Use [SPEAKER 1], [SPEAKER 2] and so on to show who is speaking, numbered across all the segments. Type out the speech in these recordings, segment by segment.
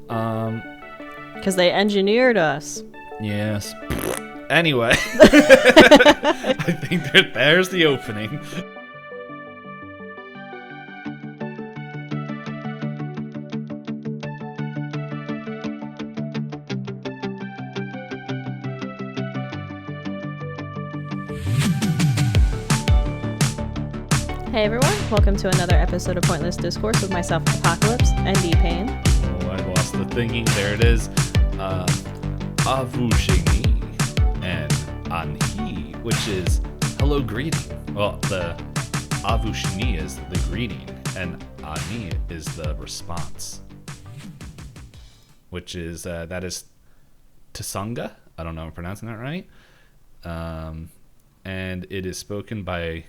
[SPEAKER 1] Because they engineered us.
[SPEAKER 2] Yes. Anyway, I think there's the opening.
[SPEAKER 1] Hey everyone, welcome to another episode of Pointless Discourse with myself, Hoppocalypse, and Itisdpayne.
[SPEAKER 2] Oh, I lost the thinking. There it is. Avushini and Anhi, which is hello greeting. Well, the Avushini is the greeting, and Ani is the response, which is that is Tsanga. I don't know if I'm pronouncing that right. And it is spoken by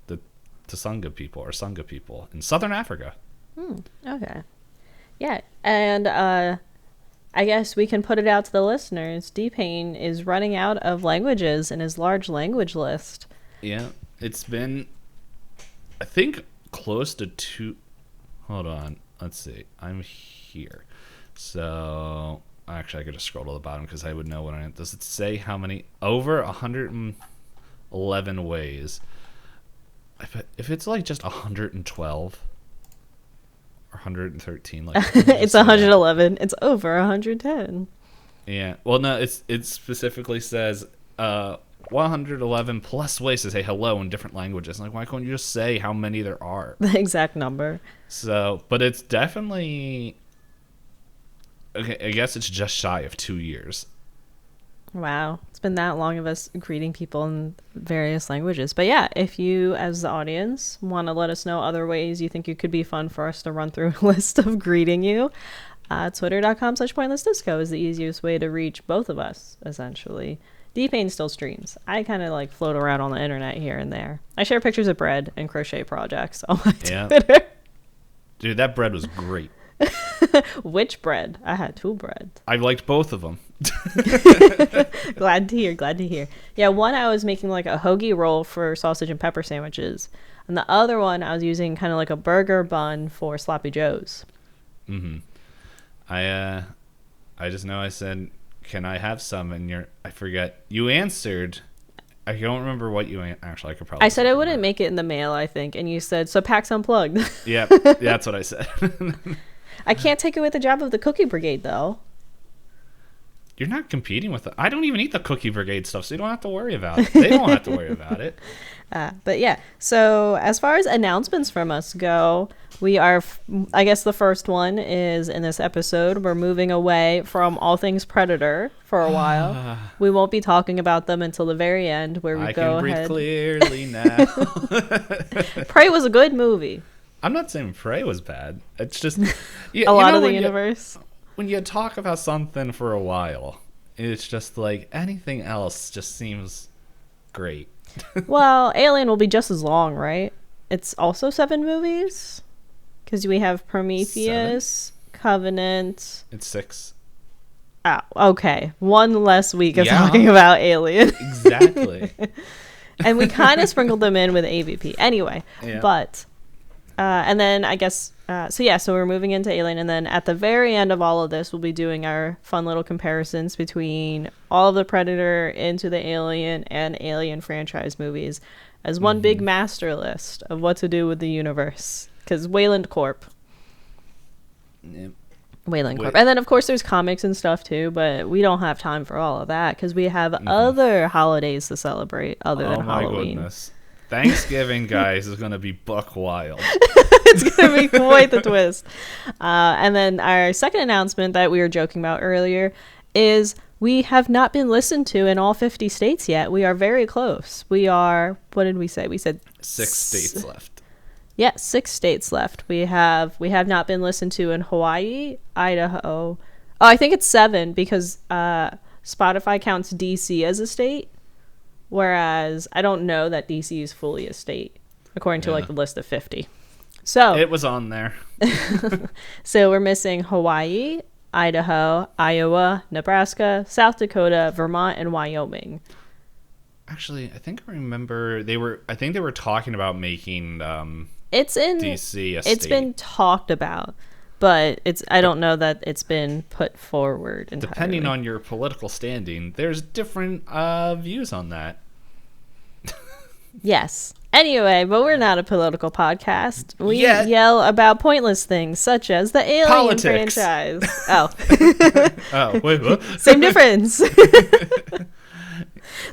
[SPEAKER 2] the Tsanga people or Sangha people in southern Africa.
[SPEAKER 1] Okay. Yeah, and I guess we can put it out to the listeners. Itisdpayne is running out of languages in his large language list.
[SPEAKER 2] Yeah, it's been, I think, close to two. Hold on, let's see. I'm here. So, actually, I could just scroll to the bottom because I would know what does it say how many? Over 111 ways. If it's like just 112 or 113, like
[SPEAKER 1] it's 111. It's over 110.
[SPEAKER 2] Yeah. Well, no, it specifically says 111 plus ways to say hello in different languages. Like, why can't you just say how many there are?
[SPEAKER 1] The exact number.
[SPEAKER 2] So, but it's definitely okay. I guess it's just shy of 2 years.
[SPEAKER 1] Wow. It's been that long of us greeting people in various languages. But yeah, if you, as the audience, want to let us know other ways you think it could be fun for us to run through a list of greeting you, twitter.com/pointlessdisco is the easiest way to reach both of us, essentially. Itisdpayne still streams. I kind of like float around on the internet here and there. I share pictures of bread and crochet projects on my Twitter.
[SPEAKER 2] Dude, that bread was great.
[SPEAKER 1] Which bread? I had 2 breads.
[SPEAKER 2] I liked both of them.
[SPEAKER 1] Glad to hear. Yeah, one I was making like a hoagie roll for sausage and pepper sandwiches, and the other one I was using kind of like a burger bun for sloppy joes.
[SPEAKER 2] I just know I said, can I have some? And I forget, you answered. I don't remember what you actually. I could probably.
[SPEAKER 1] I said I wouldn't make it in the mail, I think, and you said, so PAX Unplugged.
[SPEAKER 2] Yeah, that's what I said.
[SPEAKER 1] I can't take away the job of the Cookie Brigade, though.
[SPEAKER 2] You're not competing with it. I don't even eat the Cookie Brigade stuff, so you don't have to worry about it. They don't have to worry about it.
[SPEAKER 1] But yeah, so as far as announcements from us go, we are, I guess the first one is in this episode, we're moving away from all things Predator for a while. We won't be talking about them until the very end, where we go ahead.
[SPEAKER 2] I can breathe clearly now.
[SPEAKER 1] Prey was a good movie.
[SPEAKER 2] I'm not saying Prey was bad. It's just
[SPEAKER 1] a lot of the universe.
[SPEAKER 2] When you talk about something for a while, it's just like anything else just seems great.
[SPEAKER 1] Well, Alien will be just as long, right? It's also 7 movies? Because we have Prometheus, 7? Covenant.
[SPEAKER 2] It's 6.
[SPEAKER 1] Oh, okay. One less week of talking about Alien.
[SPEAKER 2] Exactly.
[SPEAKER 1] And we kind of sprinkled them in with AVP. Anyway, but... and then I guess, so we're moving into Alien, and then at the very end of all of this, we'll be doing our fun little comparisons between all of the Predator, Into the Alien, and Alien franchise movies as one big master list of what to do with the universe. Because Wayland Corp.
[SPEAKER 2] Yep.
[SPEAKER 1] Wayland Corp. And then, of course, there's comics and stuff, too, but we don't have time for all of that because we have other holidays to celebrate other than Halloween. Oh, my goodness.
[SPEAKER 2] Thanksgiving, guys, is going to be buck wild.
[SPEAKER 1] It's going to be quite the twist. And then our second announcement that we were joking about earlier is we have not been listened to in all 50 states yet. We are very close. We are, what did we say? We said
[SPEAKER 2] 6 states left.
[SPEAKER 1] Yeah, 6 states left. We have not been listened to in Hawaii, Idaho. Oh, I think it's 7 because Spotify counts DC as a state. Whereas I don't know that DC is fully a state, according to like the list of 50. So
[SPEAKER 2] it was on there.
[SPEAKER 1] So we're missing Hawaii, Idaho, Iowa, Nebraska, South Dakota, Vermont, and Wyoming.
[SPEAKER 2] Actually, I think I remember they were talking about making
[SPEAKER 1] it's in
[SPEAKER 2] DC a
[SPEAKER 1] it's
[SPEAKER 2] state.
[SPEAKER 1] been talked about, but I don't know that it's been put forward entirely.
[SPEAKER 2] Depending on your political standing, there's different views on that.
[SPEAKER 1] Yes. Anyway, but we're not a political podcast. We
[SPEAKER 2] Yet.
[SPEAKER 1] yell about pointless things such as the Alien
[SPEAKER 2] Politics.
[SPEAKER 1] franchise. Oh.
[SPEAKER 2] Oh, wait, what?
[SPEAKER 1] Same difference.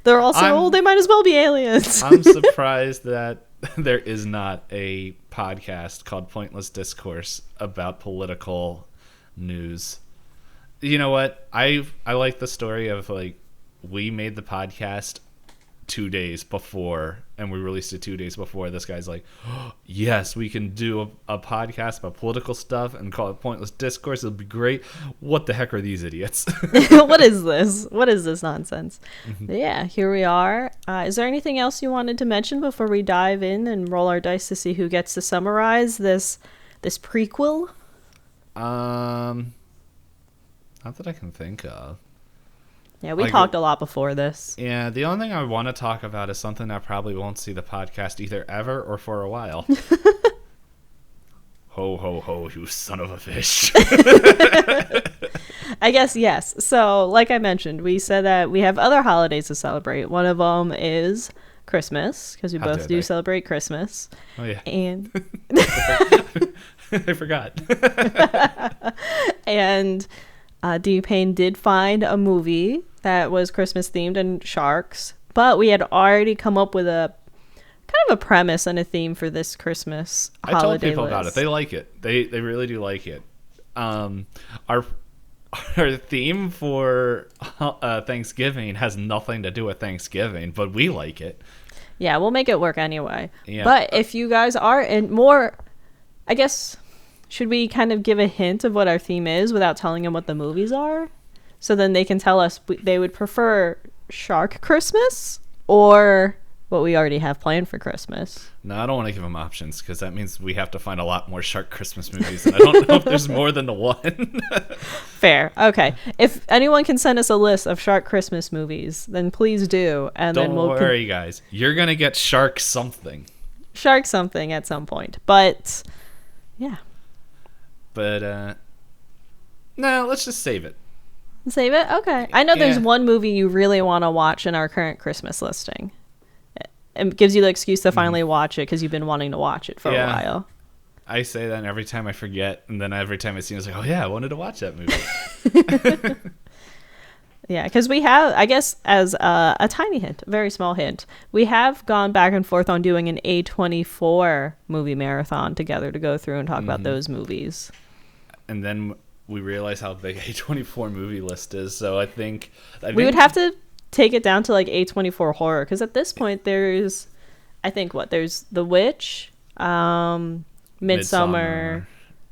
[SPEAKER 1] They're all so old, they might as well be aliens.
[SPEAKER 2] I'm surprised that there is not a podcast called Pointless Discourse about political news. You know what? I like the story of, like, we made the podcast 2 days before, and we released it 2 days before. This guy's like, oh, yes, we can do a podcast about political stuff and call it Pointless Discourse. It'll be great. What the heck are these idiots?
[SPEAKER 1] What is this? What is this nonsense? Yeah, here we are. Is there anything else you wanted to mention before we dive in and roll our dice to see who gets to summarize this prequel?
[SPEAKER 2] Not that I can think of.
[SPEAKER 1] Yeah, we talked a lot before this.
[SPEAKER 2] Yeah, the only thing I want to talk about is something I probably won't see the podcast either ever or for a while. Ho, ho, ho, you son of a fish.
[SPEAKER 1] I guess, yes. So, like I mentioned, we said that we have other holidays to celebrate. One of them is Christmas, because we both do celebrate Christmas.
[SPEAKER 2] Oh, yeah.
[SPEAKER 1] And
[SPEAKER 2] I forgot.
[SPEAKER 1] And Itisdpayne did find a movie that was Christmas themed and sharks, but we had already come up with a kind of a premise and a theme for this Christmas holiday.
[SPEAKER 2] I told people
[SPEAKER 1] list.
[SPEAKER 2] about it. They like it. They really do like it. Our theme for Thanksgiving has nothing to do with Thanksgiving, but we like it.
[SPEAKER 1] Yeah, we'll make it work anyway.
[SPEAKER 2] Yeah.
[SPEAKER 1] But if you guys are in more, I guess, should we kind of give a hint of what our theme is without telling them what the movies are? So then they can tell us they would prefer Shark Christmas or what we already have planned for Christmas.
[SPEAKER 2] No, I don't want to give them options because that means we have to find a lot more Shark Christmas movies, and I don't know if there's more than the one.
[SPEAKER 1] Fair. Okay. If anyone can send us a list of Shark Christmas movies, then please do. And
[SPEAKER 2] don't
[SPEAKER 1] then we'll
[SPEAKER 2] worry, guys. You're going to get Shark something.
[SPEAKER 1] Shark something at some point. But, yeah.
[SPEAKER 2] But, no, let's just save it.
[SPEAKER 1] Save it? Okay. I know there's one movie you really want to watch in our current Christmas listing. It gives you the excuse to finally watch it because you've been wanting to watch it for a while.
[SPEAKER 2] I say that, and every time I forget, and then every time I see it, it's like, oh yeah, I wanted to watch that movie.
[SPEAKER 1] Yeah, because we have, I guess, as a tiny hint, a very small hint, we have gone back and forth on doing an A24 movie marathon together to go through and talk about those movies.
[SPEAKER 2] And then we realize how big A24 movie list is, so I think
[SPEAKER 1] we would have to take it down to like A24 horror, because at this point there's, I think, there's The Witch, Midsommar,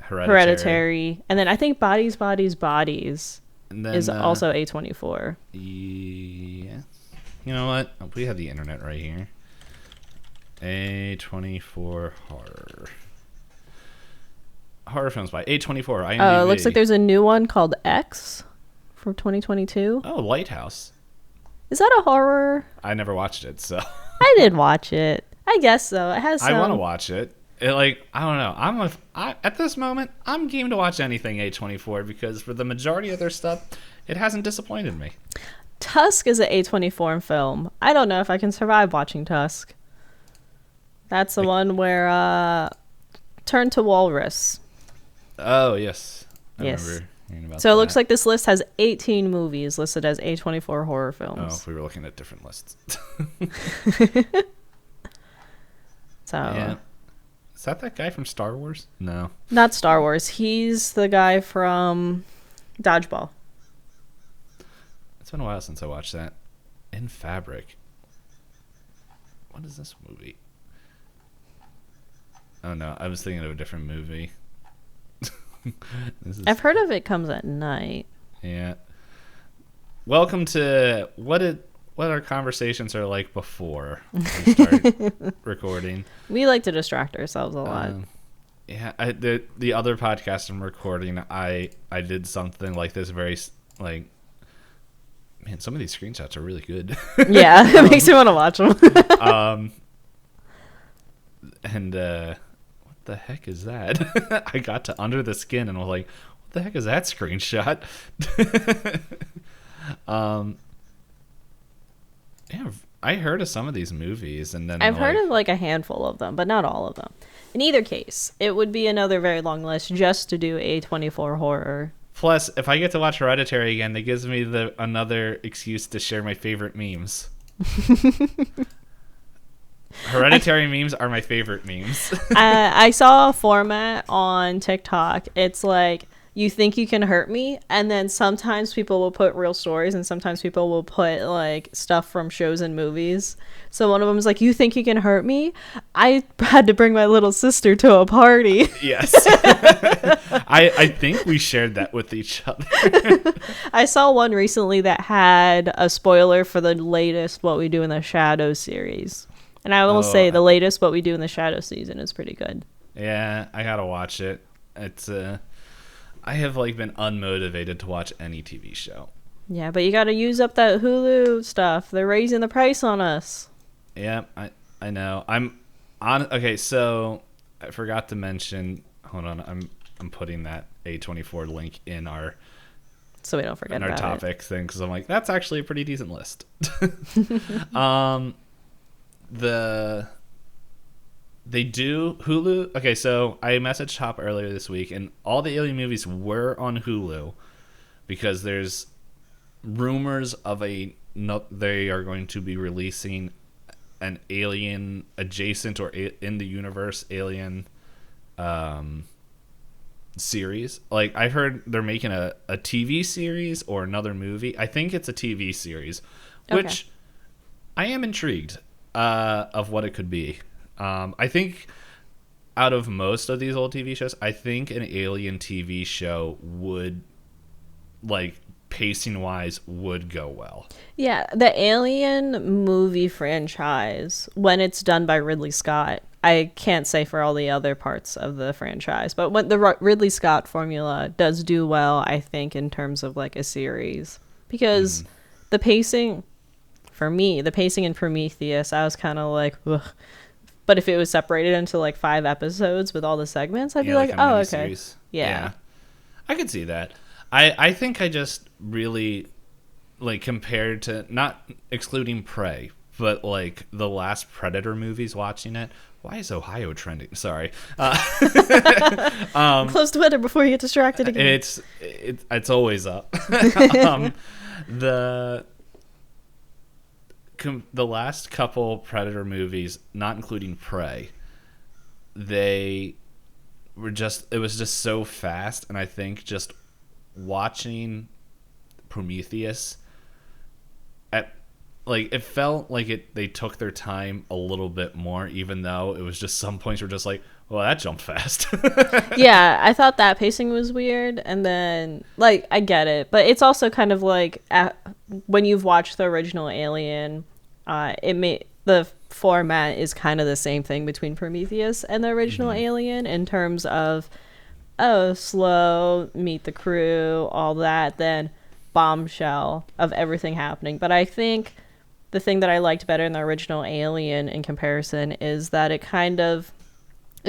[SPEAKER 1] Hereditary, and then I think Bodies and then, is also A24.
[SPEAKER 2] Yeah. You know what? We have the internet right here. A24 horror films by A24. IMDb.
[SPEAKER 1] Oh, it looks like there's a new one called X from 2022.
[SPEAKER 2] Oh, Lighthouse.
[SPEAKER 1] Is that a horror?
[SPEAKER 2] I never watched it, so.
[SPEAKER 1] I did watch it. I guess so. It has some...
[SPEAKER 2] I want to watch it. I don't know. At this moment, I'm game to watch anything A24 because for the majority of their stuff, it hasn't disappointed me.
[SPEAKER 1] Tusk is an A24 film. I don't know if I can survive watching Tusk. That's the one where Turn to Walrus.
[SPEAKER 2] Oh, yes. I
[SPEAKER 1] yes.
[SPEAKER 2] remember hearing about
[SPEAKER 1] so
[SPEAKER 2] that.
[SPEAKER 1] It looks like this list has 18 movies listed as A24 horror films.
[SPEAKER 2] Oh, we were looking at different lists.
[SPEAKER 1] So
[SPEAKER 2] yeah. Is that guy from Star Wars? No.
[SPEAKER 1] Not Star Wars. He's the guy from Dodgeball.
[SPEAKER 2] It's been a while since I watched that. In Fabric. What is this movie? Oh, no. I was thinking of a different movie.
[SPEAKER 1] I've heard of It Comes at Night.
[SPEAKER 2] Yeah. Welcome to what our conversations are like before we start recording.
[SPEAKER 1] We like to distract ourselves a lot.
[SPEAKER 2] Yeah, the other podcast I'm recording, I did something like this very like. Man, some of these screenshots are really good.
[SPEAKER 1] Yeah, it makes me want to watch them.
[SPEAKER 2] And what the heck is that? I got to Under the Skin and was like, what the heck is that screenshot? Yeah, I heard of some of these movies, and then
[SPEAKER 1] I've heard of like a handful of them, but not all of them. In either case, it would be another very long list just to do A24 horror.
[SPEAKER 2] Plus, if I get to watch Hereditary again, that gives me another excuse to share my favorite memes. Hereditary memes are my favorite memes.
[SPEAKER 1] I saw a format on TikTok. It's like, you think you can hurt me, and then sometimes people will put real stories, and sometimes people will put like stuff from shows and movies. So one of them is like, you think you can hurt me? I had to bring my little sister to a party.
[SPEAKER 2] Yes. I think we shared that with each other.
[SPEAKER 1] I saw one recently that had a spoiler for the latest What We Do in the Shadows series. And I will say the latest What We Do in the Shadows season is pretty good.
[SPEAKER 2] Yeah, I gotta watch it. It's I have like been unmotivated to watch any TV show.
[SPEAKER 1] Yeah, but you got to use up that Hulu stuff. They're raising the price on us.
[SPEAKER 2] Yeah, I know. I'm on. Okay, so I forgot to mention. Hold on, I'm putting that A24 link in our
[SPEAKER 1] so we don't forget
[SPEAKER 2] our
[SPEAKER 1] about
[SPEAKER 2] topic thing, because I'm like, that's actually a pretty decent list. They do Hulu. Okay, so I messaged Hop earlier this week, and all the Alien movies were on Hulu because there's rumors of they are going to be releasing an Alien adjacent or in the universe Alien series. Like, I heard they're making a TV series or another movie. I think it's a TV series, which I am intrigued of what it could be. I think out of most of these old TV shows, I think an Alien TV show would, like, pacing wise, would go well.
[SPEAKER 1] Yeah, the Alien movie franchise, when it's done by Ridley Scott, I can't say for all the other parts of the franchise, but when the Ridley Scott formula does do well, I think, in terms of like a series, because the pacing, for me, the pacing in Prometheus, I was kind of like, ugh. But if it was separated into like 5 episodes with all the segments, I'd be like, oh, okay.
[SPEAKER 2] Series.
[SPEAKER 1] Yeah.
[SPEAKER 2] I could see that. I think I just really, like, compared to, not excluding Prey, but like the last Predator movies, watching it. Why is Ohio trending? Sorry.
[SPEAKER 1] Close to Twitter before you get distracted again.
[SPEAKER 2] It's always up. The last couple Predator movies, not including Prey, it was just so fast, and I think just watching Prometheus, it felt like they took their time a little bit more, even though it was just some points were just like, well, that jumped fast.
[SPEAKER 1] Yeah, I thought that pacing was weird, and then, like, I get it, but it's also kind of like, when you've watched the original Alien, the format is kind of the same thing between Prometheus and the original Alien, in terms of, slow, meet the crew, all that, then bombshell of everything happening. But I think the thing that I liked better in the original Alien in comparison is that it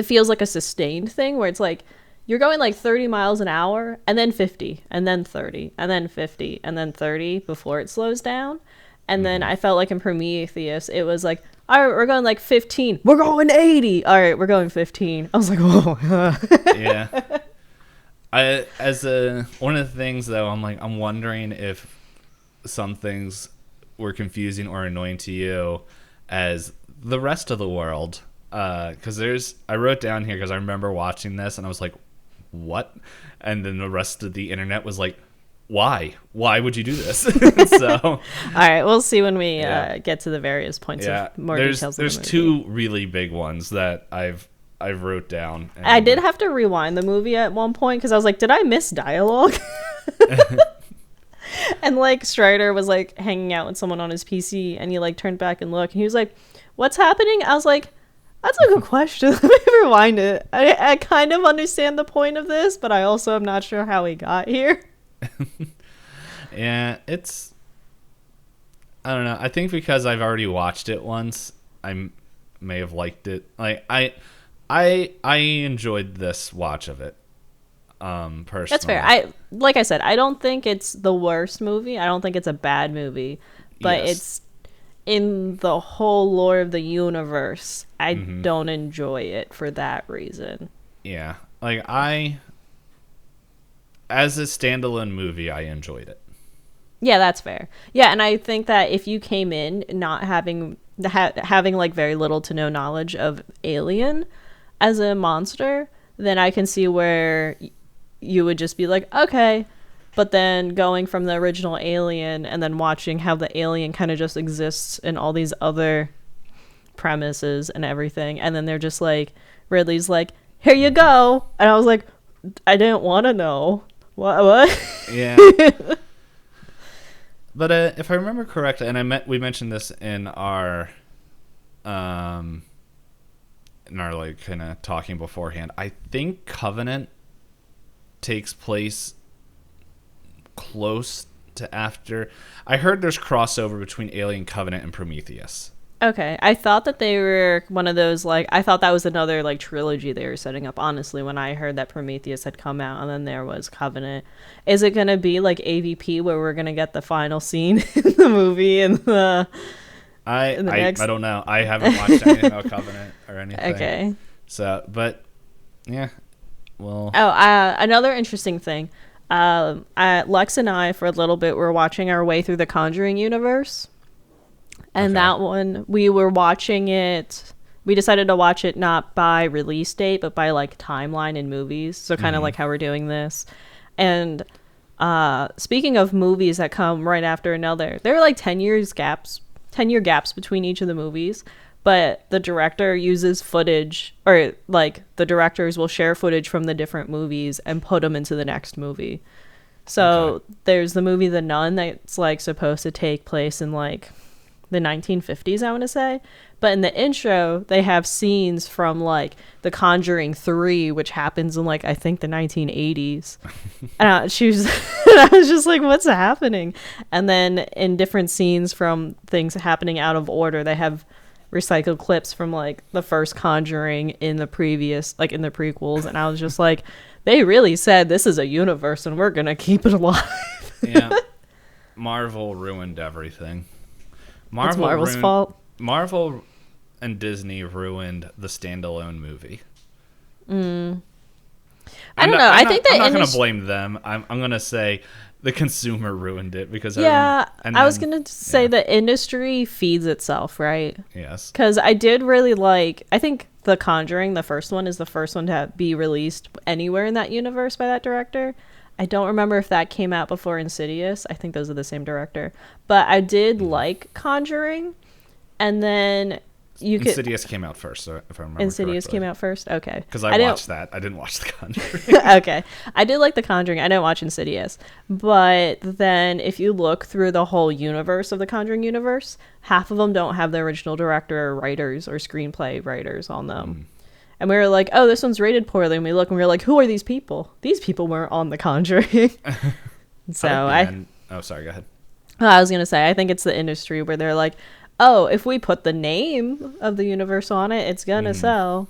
[SPEAKER 1] feels like a sustained thing, where it's like you're going like 30 miles an hour, and then 50, and then 30, and then 50, and then 30 before it slows down. And then I felt like in Prometheus, it was like, all right, we're going like 15. We're going 80. All right, we're going 15. I was like, whoa.
[SPEAKER 2] Yeah. One of the things, though, I'm wondering if some things were confusing or annoying to you as the rest of the world. Because I wrote down here because I remember watching this and I was like, what? And then the rest of the internet was like, why would you do this? So
[SPEAKER 1] all right, we'll see when we get to the various points of more details.
[SPEAKER 2] There's two really big ones that I've wrote down.
[SPEAKER 1] I did have to rewind the movie at one point because I was like, did I miss dialogue? And like Strider was like hanging out with someone on his PC, and he like turned back and looked, and he was like, what's happening? I was like, that's a good question. Let me rewind it. I kind of understand the point of this, but I also am not sure how he got here.
[SPEAKER 2] Yeah, I don't know. I think because I've already watched it once, I may have liked it. Like, I enjoyed this watch of it. Personally.
[SPEAKER 1] That's fair. Like I said, I don't think it's the worst movie. I don't think it's a bad movie, but it's in the whole lore of the universe. I don't enjoy it for that reason.
[SPEAKER 2] Yeah, like as a standalone movie, I enjoyed it.
[SPEAKER 1] Yeah, that's fair. Yeah, and I think that if you came in not having like very little to no knowledge of Alien as a monster, then I can see where you would just be like, okay. But then going from the original Alien and then watching how the alien kind of just exists in all these other premises and everything, and then they're just like, Ridley's like, here you go, and I was like, I didn't want to know what.
[SPEAKER 2] Yeah. But if I remember correctly, and we mentioned this in our like kind of talking beforehand, I think Covenant takes place close to after. I heard there's crossover between Alien, Covenant, and Prometheus.
[SPEAKER 1] Okay, I thought that they were one of those, like, I thought that was another, like, trilogy they were setting up, honestly, when I heard that Prometheus had come out, and then there was Covenant. Is it going to be, like, AVP, where we're going to get the final scene in the movie and the...
[SPEAKER 2] I don't know. I haven't watched anything about Covenant or anything.
[SPEAKER 1] Okay.
[SPEAKER 2] So, but, yeah, well...
[SPEAKER 1] Oh, another interesting thing. Lex and I, for a little bit, were watching our way through the Conjuring universe. And that one, we were watching it. We decided to watch it not by release date, but by like timeline in movies. So kind of like how we're doing this. And speaking of movies that come right after another, there are like 10-year gaps between each of the movies. But the director uses footage, or like the directors will share footage from the different movies and put them into the next movie. So there's the movie The Nun that's like supposed to take place in like the 1950s, I want to say, but in the intro they have scenes from like The Conjuring 3, which happens in like I think the 1980s. And I was just like, what's happening? And then in different scenes from things happening out of order, they have recycled clips from like the first Conjuring in the previous, like in the prequels, and I was just like, they really said this is a universe and we're gonna keep it alive.
[SPEAKER 2] Yeah, Marvel ruined everything.
[SPEAKER 1] It's Marvel's fault.
[SPEAKER 2] Marvel and Disney ruined the standalone movie.
[SPEAKER 1] I don't know. I think that
[SPEAKER 2] I'm not going to blame them. I'm going to say the consumer ruined it because
[SPEAKER 1] I was going to say the industry feeds itself, right?
[SPEAKER 2] Yes.
[SPEAKER 1] Because I did really like. I think The Conjuring, the first one, is the first one to be released anywhere in that universe by that director. I don't remember if that came out before Insidious. I think those are the same director. But I did like Conjuring. And then
[SPEAKER 2] Insidious came out first, so if I remember
[SPEAKER 1] Insidious
[SPEAKER 2] correctly.
[SPEAKER 1] came out first? Okay.
[SPEAKER 2] Because I watched that. I didn't watch The Conjuring.
[SPEAKER 1] Okay. I did like The Conjuring. I didn't watch Insidious. But then if you look through the whole universe of the Conjuring universe, half of them don't have the original director or writers or screenplay writers on them. And we were like, oh, this one's rated poorly. And we look and we were like, who are these people? These people weren't on The Conjuring.
[SPEAKER 2] Sorry, go ahead.
[SPEAKER 1] I was going to say, I think it's the industry where they're like, oh, if we put the name of the universe on it, it's going to sell.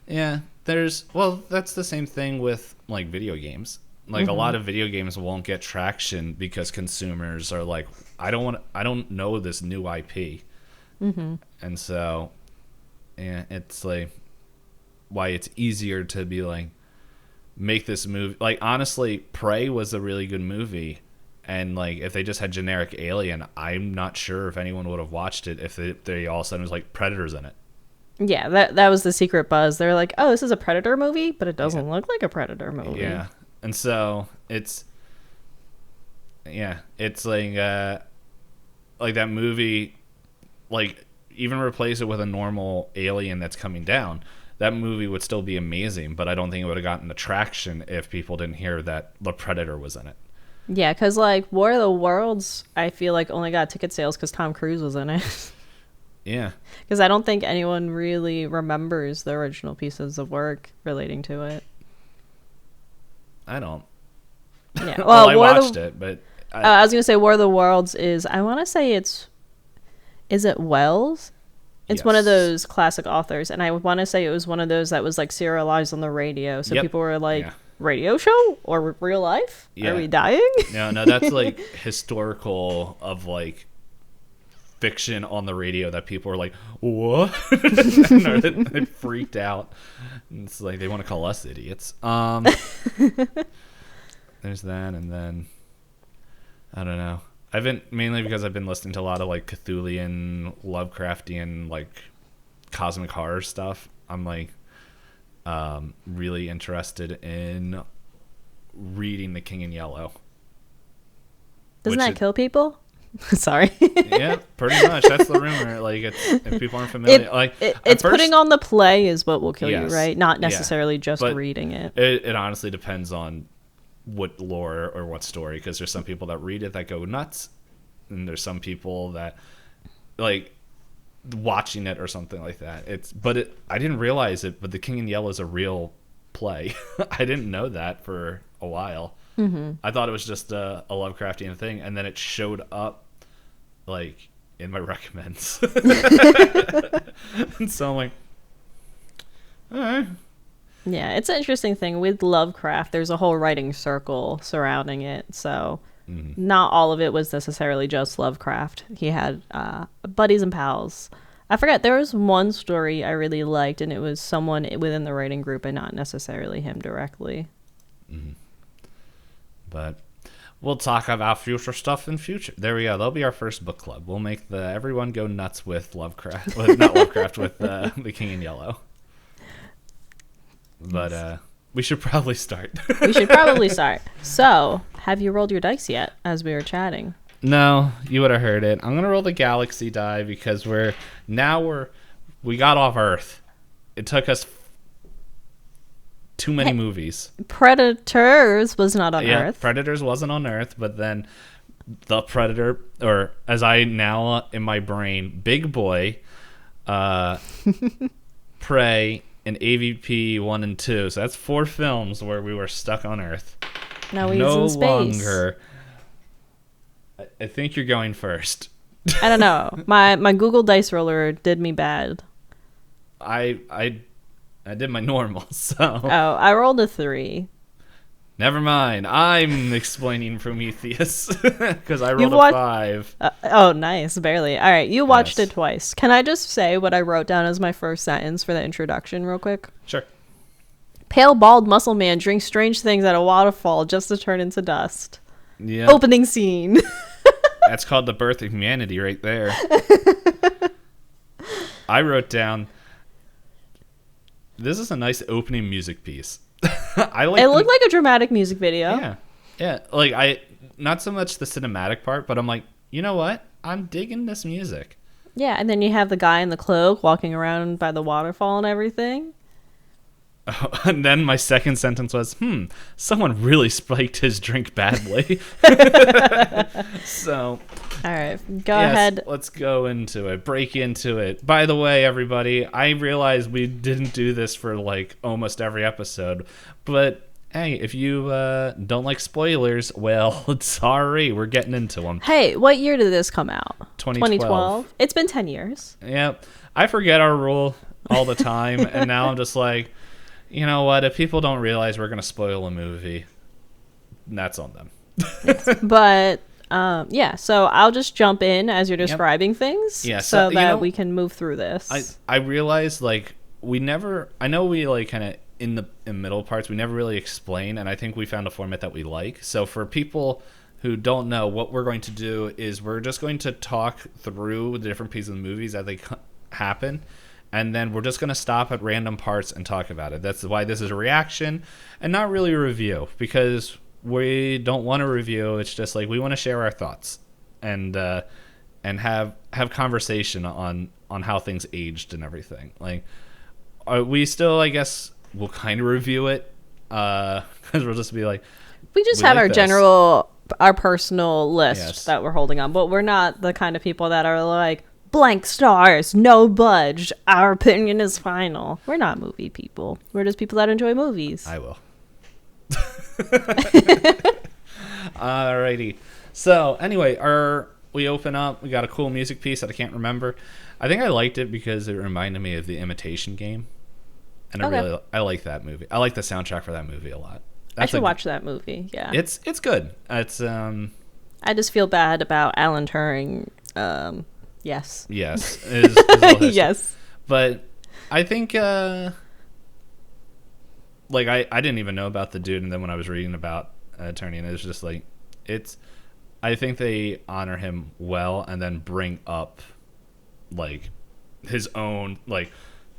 [SPEAKER 2] Yeah, that's the same thing with like video games. Like a lot of video games won't get traction because consumers are like, I don't know this new IP. And so, yeah, it's like, why it's easier to be like, make this movie. Like, honestly, Prey was a really good movie, and like if they just had generic Alien, I'm not sure if anyone would have watched it if they all of a sudden was like Predators in it. Yeah,
[SPEAKER 1] that was the secret buzz. They're like, oh, this is a Predator movie, but it doesn't look like a Predator movie.
[SPEAKER 2] Yeah, and so it's like that movie, like even replace it with a normal Alien that's coming down. That movie would still be amazing, but I don't think it would have gotten the traction if people didn't hear that the Predator was in it.
[SPEAKER 1] Yeah, because like War of the Worlds, I feel like only got ticket sales because Tom Cruise was in it.
[SPEAKER 2] Yeah.
[SPEAKER 1] Because I don't think anyone really remembers the original pieces of work relating to it.
[SPEAKER 2] I don't.
[SPEAKER 1] Yeah. Well,
[SPEAKER 2] I watched it, but...
[SPEAKER 1] I was going to say War of the Worlds is, I want to say is it Wells? It's one of those classic authors, and I want to say it was one of those that was like serialized on the radio. So people were like, radio show or real life? Are we dying?
[SPEAKER 2] No, that's like historical of like fiction on the radio that people are like, what? They freaked out. It's like they want to call us idiots. There's that, and then I don't know. I've been mainly because I've been listening to a lot of like Cthulhian, Lovecraftian, like cosmic horror stuff. I'm like really interested in reading The King in Yellow.
[SPEAKER 1] Doesn't that kill people? Sorry.
[SPEAKER 2] Yeah, pretty much. That's the rumor. Like, if people aren't familiar,
[SPEAKER 1] it's putting on the play is what will kill you, right? Not necessarily just reading it.
[SPEAKER 2] It honestly depends on what lore or what story, because there's some people that read it that go nuts, and there's some people that like watching it or something like that. I didn't realize it, but The King in Yellow is a real play. I didn't know that for a while. Mm-hmm. I thought it was just a Lovecraftian thing, and then it showed up like in my recommends. And so I'm like, all right.
[SPEAKER 1] Yeah, it's an interesting thing with Lovecraft. There's a whole writing circle surrounding it, so not all of it was necessarily just Lovecraft. He had buddies and pals. I forget, there was one story I really liked, and it was someone within the writing group and not necessarily him directly.
[SPEAKER 2] Mm-hmm. But we'll talk about future stuff in future. There we go. That'll be our first book club. We'll make everyone go nuts with Lovecraft. Not Lovecraft, with The King in Yellow. But we should probably start. So, have you rolled your dice yet as we were chatting? No, you would have heard it. I'm going to roll the galaxy die because we got off Earth. It took us too many movies.
[SPEAKER 1] Predators was not on Earth.
[SPEAKER 2] Predators wasn't on Earth, but then the Predator, or as I now in my brain, Big Boy, Prey, and AVP 1 and 2. So that's 4 films where we were stuck on Earth.
[SPEAKER 1] Now he's in space.
[SPEAKER 2] Longer. I think you're going first.
[SPEAKER 1] I don't know. My Google Dice Roller did me bad.
[SPEAKER 2] I did my normal, so...
[SPEAKER 1] Oh, I rolled a 3.
[SPEAKER 2] Never mind. I'm explaining Prometheus, because I rolled a 5.
[SPEAKER 1] Oh, nice. Barely. All right, you watched it twice. Can I just say what I wrote down as my first sentence for the introduction real quick?
[SPEAKER 2] Sure.
[SPEAKER 1] Pale, bald muscle man drinks strange things at a waterfall just to turn into dust.
[SPEAKER 2] Yeah.
[SPEAKER 1] Opening scene.
[SPEAKER 2] That's called the birth of humanity right there. I wrote down... This is a nice opening music piece. It
[SPEAKER 1] looked like a dramatic music video.
[SPEAKER 2] Yeah. Like not so much the cinematic part, but I'm like, you know what? I'm digging this music.
[SPEAKER 1] Yeah, and then you have the guy in the cloak walking around by the waterfall and everything.
[SPEAKER 2] Oh, and then my second sentence was, someone really spiked his drink badly. So,
[SPEAKER 1] all right, go ahead.
[SPEAKER 2] Let's go into it. Break into it. By the way, everybody, I realized we didn't do this for like almost every episode, but hey, if you don't like spoilers, well, sorry, we're getting into them.
[SPEAKER 1] Hey, what year did this come out?
[SPEAKER 2] 2012.
[SPEAKER 1] It's been 10 years.
[SPEAKER 2] Yep. I forget our rule all the time, and now I'm just like, you know what? If people don't realize we're going to spoil a movie, that's on them.
[SPEAKER 1] But, so I'll just jump in as you're describing things so that we can move through this.
[SPEAKER 2] I realized, like, I know we, like, kind of in the middle parts, we never really explain, and I think we found a format that we like. So for people who don't know, what we're going to do is we're just going to talk through the different pieces of the movies as they happen. And then we're just going to stop at random parts and talk about it. That's why this is a reaction and not really a review, because we don't want to review. It's just like we want to share our thoughts and have conversation on how things aged and everything. Like, we still, I guess, will kind of review it because we'll just be like,
[SPEAKER 1] we just have our personal list that we're holding on, but we're not the kind of people that are like, blank stars, no budge, our opinion is final. We're not movie people. We're just people that enjoy movies.
[SPEAKER 2] I will. Alrighty. So anyway, our we open up. We got a cool music piece that I can't remember. I think I liked it because it reminded me of The Imitation Game, and I like that movie. I like the soundtrack for that movie a lot.
[SPEAKER 1] I should watch that movie. Yeah,
[SPEAKER 2] it's good. It's
[SPEAKER 1] I just feel bad about Alan Turing. Yes.
[SPEAKER 2] Yes.
[SPEAKER 1] Yes.
[SPEAKER 2] But I think like I didn't even know about the dude, and then when I was reading about Turing, it was just like I think they honor him well and then bring up like his own like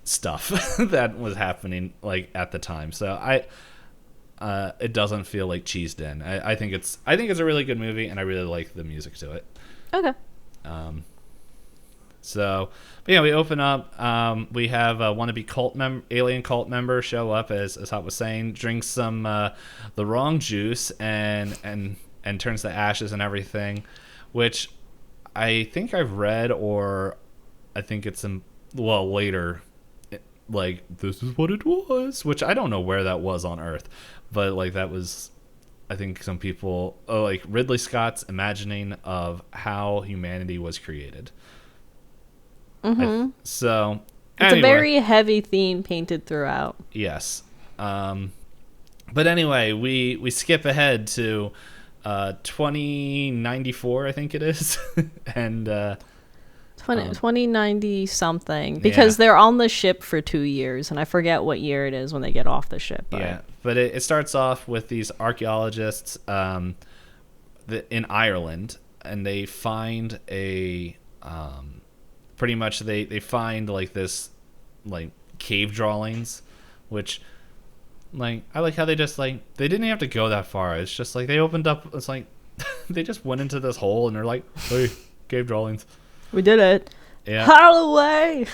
[SPEAKER 2] stuff that was happening like at the time. So it doesn't feel like cheesed in. I think it's a really good movie, and I really like the music to it.
[SPEAKER 1] Okay.
[SPEAKER 2] So, but yeah, we open up. We have a wannabe alien cult member show up, as Hop was saying, drinks some the wrong juice and turns to ashes and everything, which I think I've read, or I think it's later. Like, this is what it was, which I don't know where that was on Earth, but like that was, I think some people like Ridley Scott's imagining of how humanity was created.
[SPEAKER 1] Mm-hmm.
[SPEAKER 2] So
[SPEAKER 1] it's a very heavy theme painted throughout.
[SPEAKER 2] Yes. But anyway, we skip ahead to 2094, I think it is, and
[SPEAKER 1] 2090 something, because they're on the ship for 2 years, and I forget what year it is when they get off the ship.
[SPEAKER 2] But it starts off with these archaeologists in Ireland, and they find a pretty much they find like this like cave drawings, which like I like how they just like they didn't have to go that far. It's just like they opened up. It's like they just went into this hole and they're like, hey, cave drawings.
[SPEAKER 1] We did it.
[SPEAKER 2] Yeah.
[SPEAKER 1] Holloway!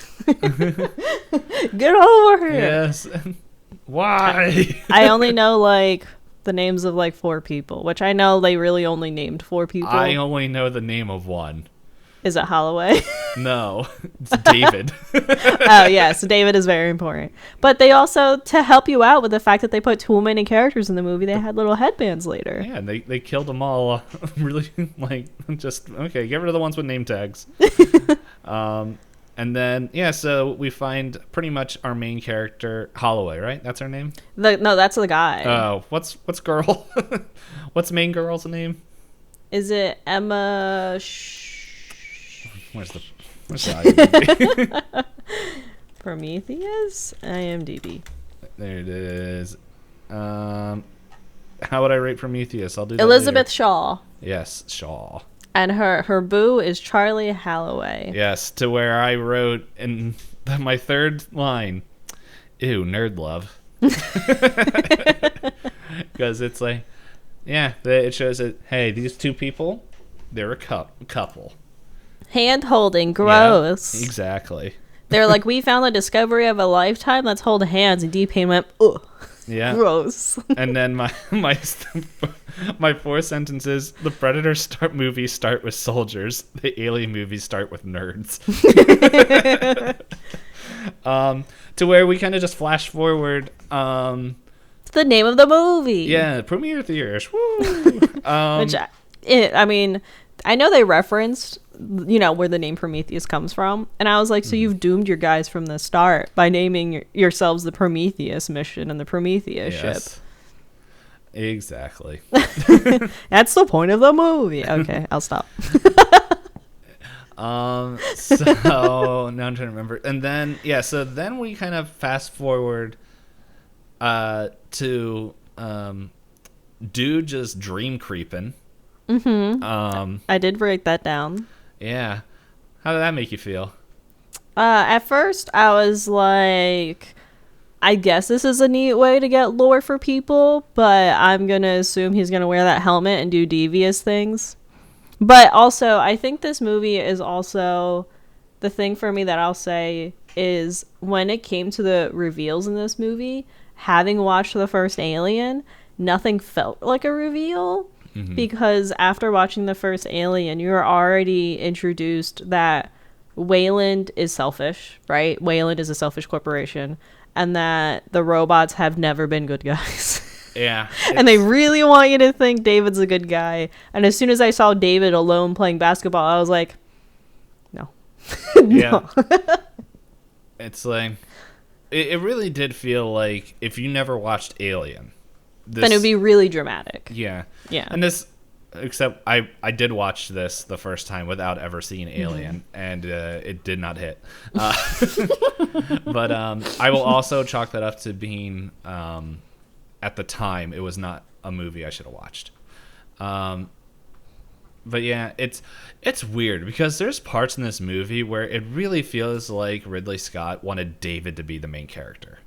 [SPEAKER 1] Get over here!
[SPEAKER 2] Yes. Why?
[SPEAKER 1] I only know, like, the names of, like, 4 people, which I know they really only named 4 people.
[SPEAKER 2] I only know the name of one.
[SPEAKER 1] Is it Holloway?
[SPEAKER 2] No. It's David.
[SPEAKER 1] Oh, yeah. So David is very important. But they also, to help you out with the fact that they put too many characters in the movie, they had little headbands later.
[SPEAKER 2] Yeah, and they killed them all. Really, like, just, okay, get rid of the ones with name tags. And then, yeah, so we find pretty much our main character, Holloway, right? That's her name?
[SPEAKER 1] No, that's the guy.
[SPEAKER 2] Oh, what's girl? What's main girl's name?
[SPEAKER 1] Is it Emma...
[SPEAKER 2] Where's the IMDb?
[SPEAKER 1] Prometheus? IMDb.
[SPEAKER 2] There it is. How would I rate Prometheus? I'll do that
[SPEAKER 1] Elizabeth
[SPEAKER 2] later.
[SPEAKER 1] Shaw.
[SPEAKER 2] Yes, Shaw.
[SPEAKER 1] And her boo is Charlie Holloway.
[SPEAKER 2] Yes, to where I wrote in my third line, ew, nerd love. Because it's like, yeah, it shows that, hey, these 2 people, they're a couple.
[SPEAKER 1] Hand holding, gross.
[SPEAKER 2] Yeah, exactly.
[SPEAKER 1] They're like, we found the discovery of a lifetime. Let's hold hands. And Itisdpayne went, ugh.
[SPEAKER 2] Yeah.
[SPEAKER 1] Gross.
[SPEAKER 2] And then my 4 sentences: the Predator movies start with soldiers. The Alien movies start with nerds. To where we kind of just flash forward.
[SPEAKER 1] It's the name of the movie.
[SPEAKER 2] Yeah, Prometheus. Woo.
[SPEAKER 1] Which, I mean, I know they referenced, you know, where the name Prometheus comes from. And I was like, so you've doomed your guys from the start by naming yourselves the Prometheus mission and the Prometheus ship.
[SPEAKER 2] Exactly.
[SPEAKER 1] That's the point of the movie. Okay, I'll stop.
[SPEAKER 2] So now I'm trying to remember. And then, yeah, so then we kind of fast forward to dude just dream creeping.
[SPEAKER 1] Mm-hmm. I did break that down.
[SPEAKER 2] Yeah. How did that make you feel?
[SPEAKER 1] At first, I was like, I guess this is a neat way to get lore for people, but I'm going to assume he's going to wear that helmet and do devious things. But also, I think this movie is also, the thing for me that I'll say is when it came to the reveals in this movie, having watched the first Alien, nothing felt like a reveal. Mm-hmm. Because after watching the first Alien, you're already introduced that Weyland is selfish, right? Weyland is a selfish corporation, and that the robots have never been good guys.
[SPEAKER 2] Yeah.
[SPEAKER 1] And they really want you to think David's a good guy. And as soon as I saw David alone playing basketball, I was like, no.
[SPEAKER 2] Yeah. It's like, it really did feel like if you never watched Alien,
[SPEAKER 1] then it would be really dramatic.
[SPEAKER 2] Yeah.
[SPEAKER 1] Yeah.
[SPEAKER 2] And this, except I did watch this the first time without ever seeing Alien, and it did not hit. But I will also chalk that up to being, at the time, it was not a movie I should have watched. But yeah, it's weird because there's parts in this movie where it really feels like Ridley Scott wanted David to be the main character.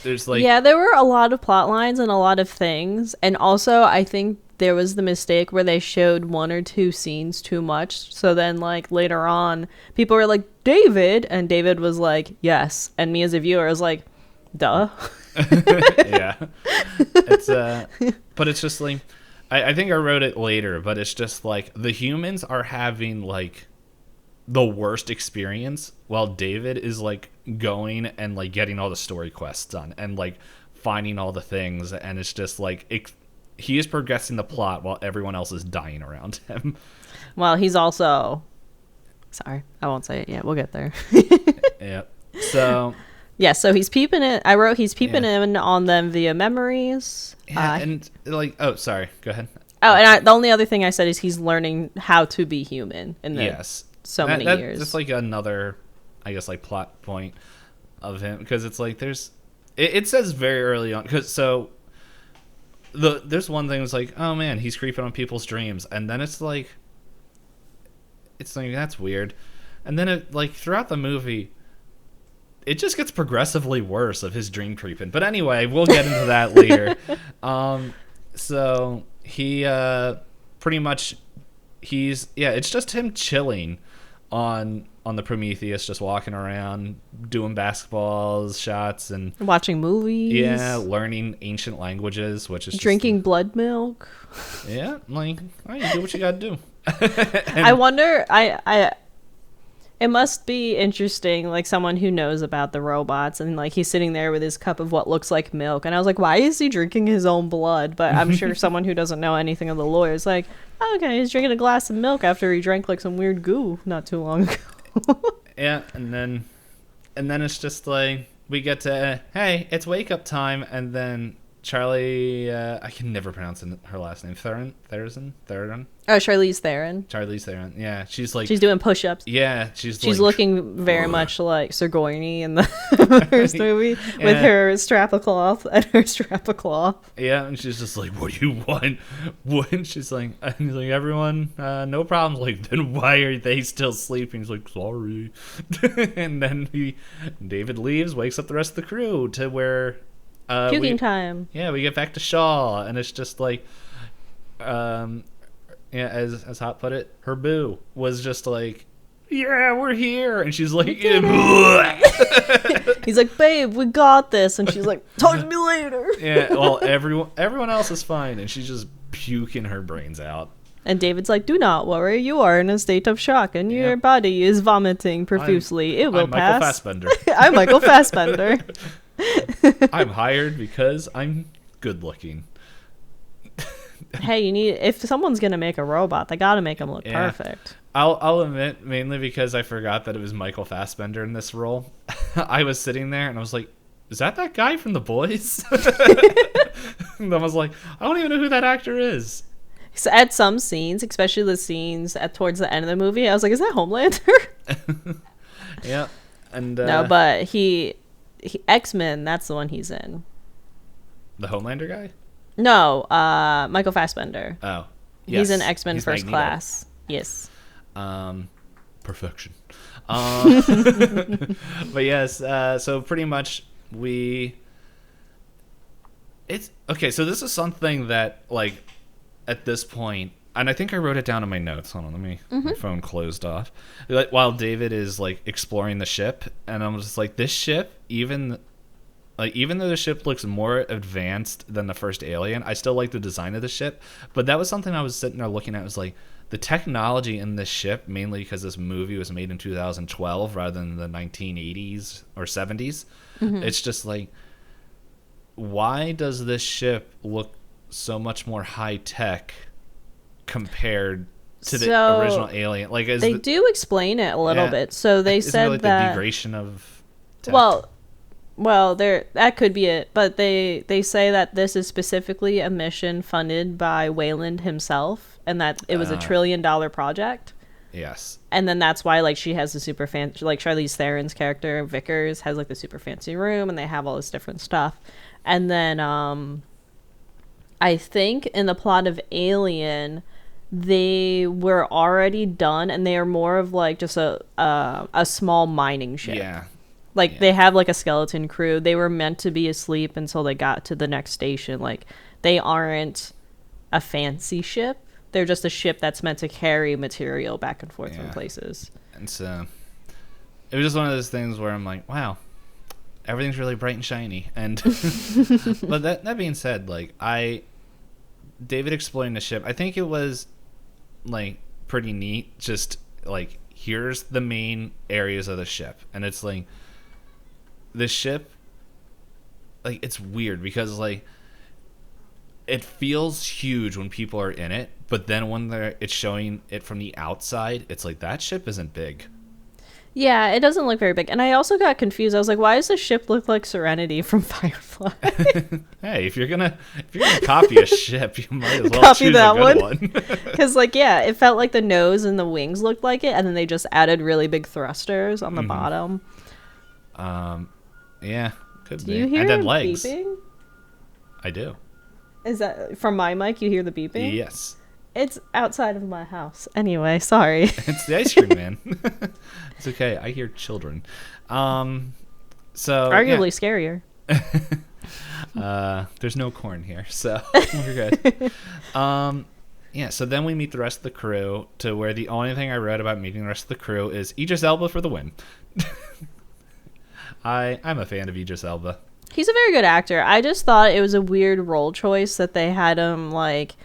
[SPEAKER 2] There's like,
[SPEAKER 1] yeah, there were a lot of plot lines and a lot of things, and also I think there was the mistake where they showed one or two scenes too much, so then like later on people were like, David, and David was like, yes, and me as a viewer was like, duh.
[SPEAKER 2] Yeah. It's but it's just like, I think I wrote it later, but it's just like the humans are having like the worst experience while David is like going and like getting all the story quests done and like finding all the things, and it's just like he is progressing the plot while everyone else is dying around him. Well,
[SPEAKER 1] he's also, sorry, I won't say it yet, we'll get there.
[SPEAKER 2] Yeah. So
[SPEAKER 1] yeah, so he's peeping it. I wrote he's peeping in on them via memories.
[SPEAKER 2] Yeah, and like, oh, sorry, go ahead.
[SPEAKER 1] Oh, and the only other thing I said is he's learning how to be human in the many years.
[SPEAKER 2] That's like another, I guess, like plot point of him, because it's like it says very early on, because there's one thing that's like, oh man, he's creeping on people's dreams, and then it's like that's weird, and then it like throughout the movie it just gets progressively worse of his dream creeping. But anyway, we'll get into that later. So he pretty much it's just him chilling on the Prometheus, just walking around, doing basketballs, shots, and
[SPEAKER 1] watching movies.
[SPEAKER 2] Yeah, learning ancient languages, which is
[SPEAKER 1] drinking blood milk.
[SPEAKER 2] Yeah, like, you do what you gotta do.
[SPEAKER 1] I wonder. It must be interesting, like someone who knows about the robots, and like he's sitting there with his cup of what looks like milk, and I was like, why is he drinking his own blood? But I'm sure someone who doesn't know anything of the lore is like, oh, okay, he's drinking a glass of milk after he drank like some weird goo not too long ago.
[SPEAKER 2] Yeah, and then it's just like we get to, hey, it's wake up time, and then Charlie, I can never pronounce her last name, Theron.
[SPEAKER 1] Oh, Charlize Theron.
[SPEAKER 2] Charlize Theron. Yeah, she's
[SPEAKER 1] doing push-ups.
[SPEAKER 2] Yeah, she's like,
[SPEAKER 1] looking very much like Sigourney in the first movie with her strap of cloth and her strap of cloth.
[SPEAKER 2] Yeah, and she's just like, "What do you want?" And she's like, "Everyone, no problems." Like, then why are they still sleeping? He's like, "Sorry." And then David leaves, wakes up the rest of the crew to where
[SPEAKER 1] puking time.
[SPEAKER 2] Yeah, we get back to Shaw, and it's just like, as Hot put it, her boo was just like, yeah, we're here, and she's like,
[SPEAKER 1] he's like, babe, we got this, and she's like, talk to me later.
[SPEAKER 2] Yeah, well, everyone else is fine, and she's just puking her brains out.
[SPEAKER 1] And David's like, do not worry, you are in a state of shock, and your body is vomiting profusely. It will pass. I'm Michael Fassbender.
[SPEAKER 2] I'm hired because I'm good looking.
[SPEAKER 1] Hey, if someone's gonna make a robot, they gotta make him look perfect.
[SPEAKER 2] I'll admit, mainly because I forgot that it was Michael Fassbender in this role. I was sitting there and I was like, is that guy from The Boys? And I was like, I don't even know who that actor is.
[SPEAKER 1] So at some scenes, especially the scenes towards the end of the movie, I was like, is that Homelander?
[SPEAKER 2] Yeah. And
[SPEAKER 1] no, but he X-Men, that's the one he's in.
[SPEAKER 2] The Homelander guy?
[SPEAKER 1] No, Michael Fassbender.
[SPEAKER 2] Oh, yes.
[SPEAKER 1] He's in X-Men First Class. Yes.
[SPEAKER 2] Perfection. But yes, so pretty much it's okay. So this is something that, like, at this point, and I think I wrote it down in my notes. Hold on, my phone closed off. Like, while David is like exploring the ship, and I'm just like, this ship, even though the ship looks more advanced than the first Alien, I still like the design of the ship. But that was something I was sitting there looking at. Was like the technology in this ship, mainly because this movie was made in 2012 rather than the 1980s or 70s. Mm-hmm. It's just like why does this ship look so much more high tech compared to the original Alien? Like,
[SPEAKER 1] they do explain it a little bit. So they said
[SPEAKER 2] like
[SPEAKER 1] that
[SPEAKER 2] the degradation of tech?
[SPEAKER 1] Well, that could be it, but they say that this is specifically a mission funded by Wayland himself, and that it was $1 trillion project.
[SPEAKER 2] Yes.
[SPEAKER 1] And then that's why, like, she has the super fancy, like, Charlize Theron's character Vickers has like the super fancy room, and they have all this different stuff. And then I think in the plot of Alien, they were already done, and they are more of like just a small mining ship.
[SPEAKER 2] Yeah.
[SPEAKER 1] Like, they have like a skeleton crew. They were meant to be asleep until they got to the next station. Like, they aren't a fancy ship. They're just a ship that's meant to carry material back and forth from places. And
[SPEAKER 2] so it was just one of those things where I'm like, wow, everything's really bright and shiny. And but that being said, like, David explained the ship. I think it was like pretty neat. Just like, here's the main areas of the ship, and it's like the ship. Like, it's weird because like it feels huge when people are in it, but then when it's showing it from the outside, it's like that ship isn't big.
[SPEAKER 1] Yeah, it doesn't look very big. And I also got confused. I was like, why does the ship look like Serenity from Firefly?
[SPEAKER 2] Hey, if you're gonna copy a ship, you might as well
[SPEAKER 1] copy
[SPEAKER 2] choose
[SPEAKER 1] that
[SPEAKER 2] a good one.
[SPEAKER 1] Because, like, yeah, it felt like the nose and the wings looked like it, and then they just added really big thrusters on the bottom.
[SPEAKER 2] Yeah, could
[SPEAKER 1] be.
[SPEAKER 2] Do
[SPEAKER 1] you hear
[SPEAKER 2] and then legs.
[SPEAKER 1] Beeping?
[SPEAKER 2] I do.
[SPEAKER 1] Is that from my mic? You hear the beeping?
[SPEAKER 2] Yes.
[SPEAKER 1] It's outside of my house. Anyway, sorry.
[SPEAKER 2] It's the ice cream man. It's okay. I hear children. So
[SPEAKER 1] arguably scarier.
[SPEAKER 2] There's no corn here, so we're good. Yeah. So then we meet the rest of the crew, to where the only thing I read about meeting the rest of the crew is Idris Elba for the win. I'm a fan of Idris Elba.
[SPEAKER 1] He's a very good actor. I just thought it was a weird role choice that they had him, like,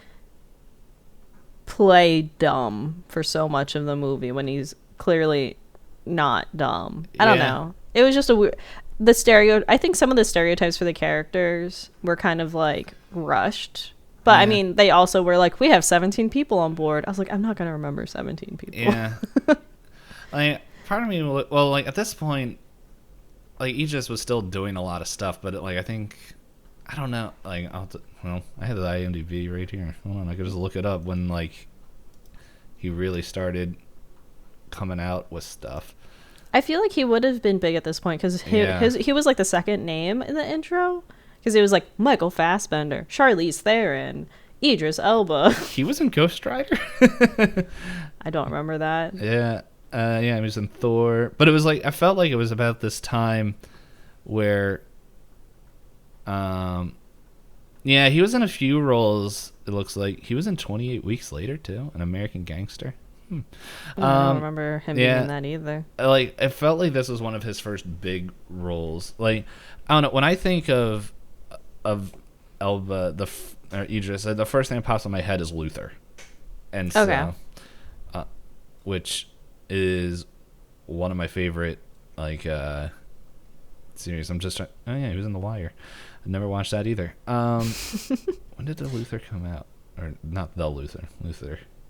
[SPEAKER 1] play dumb for so much of the movie when he's clearly not dumb. I don't know. It was just a weird... I think some of the stereotypes for the characters were kind of, like, rushed. But, I mean, they also were like, we have 17 people on board. I was like, I'm not going to remember 17 people.
[SPEAKER 2] Yeah. Like, part of me... Well, like, at this point... Like, Aegis was still doing a lot of stuff, but, like, I think... I don't know. Like, I have the IMDb right here. Hold on, I could just look it up when, like, he really started coming out with stuff.
[SPEAKER 1] I feel like he would have been big at this point, because he was, like, the second name in the intro. Because it was, like, Michael Fassbender, Charlize Theron, Idris Elba.
[SPEAKER 2] He was in Ghost Rider?
[SPEAKER 1] I don't remember that.
[SPEAKER 2] Yeah. Yeah, he was in Thor. But it was like, I felt like it was about this time where, yeah, he was in a few roles. It looks like he was in 28 Weeks Later too, An American Gangster.
[SPEAKER 1] I don't remember him being in that either.
[SPEAKER 2] Like, it felt like this was one of his first big roles. Like, I don't know, when I think of Elba, or Idris, the first thing that pops in my head is Luther, and so, which is one of my favorite, like, series. I'm just trying... Oh yeah, he was in The Wire. I never watched that either. When did the Luther come out? Or not the Luther.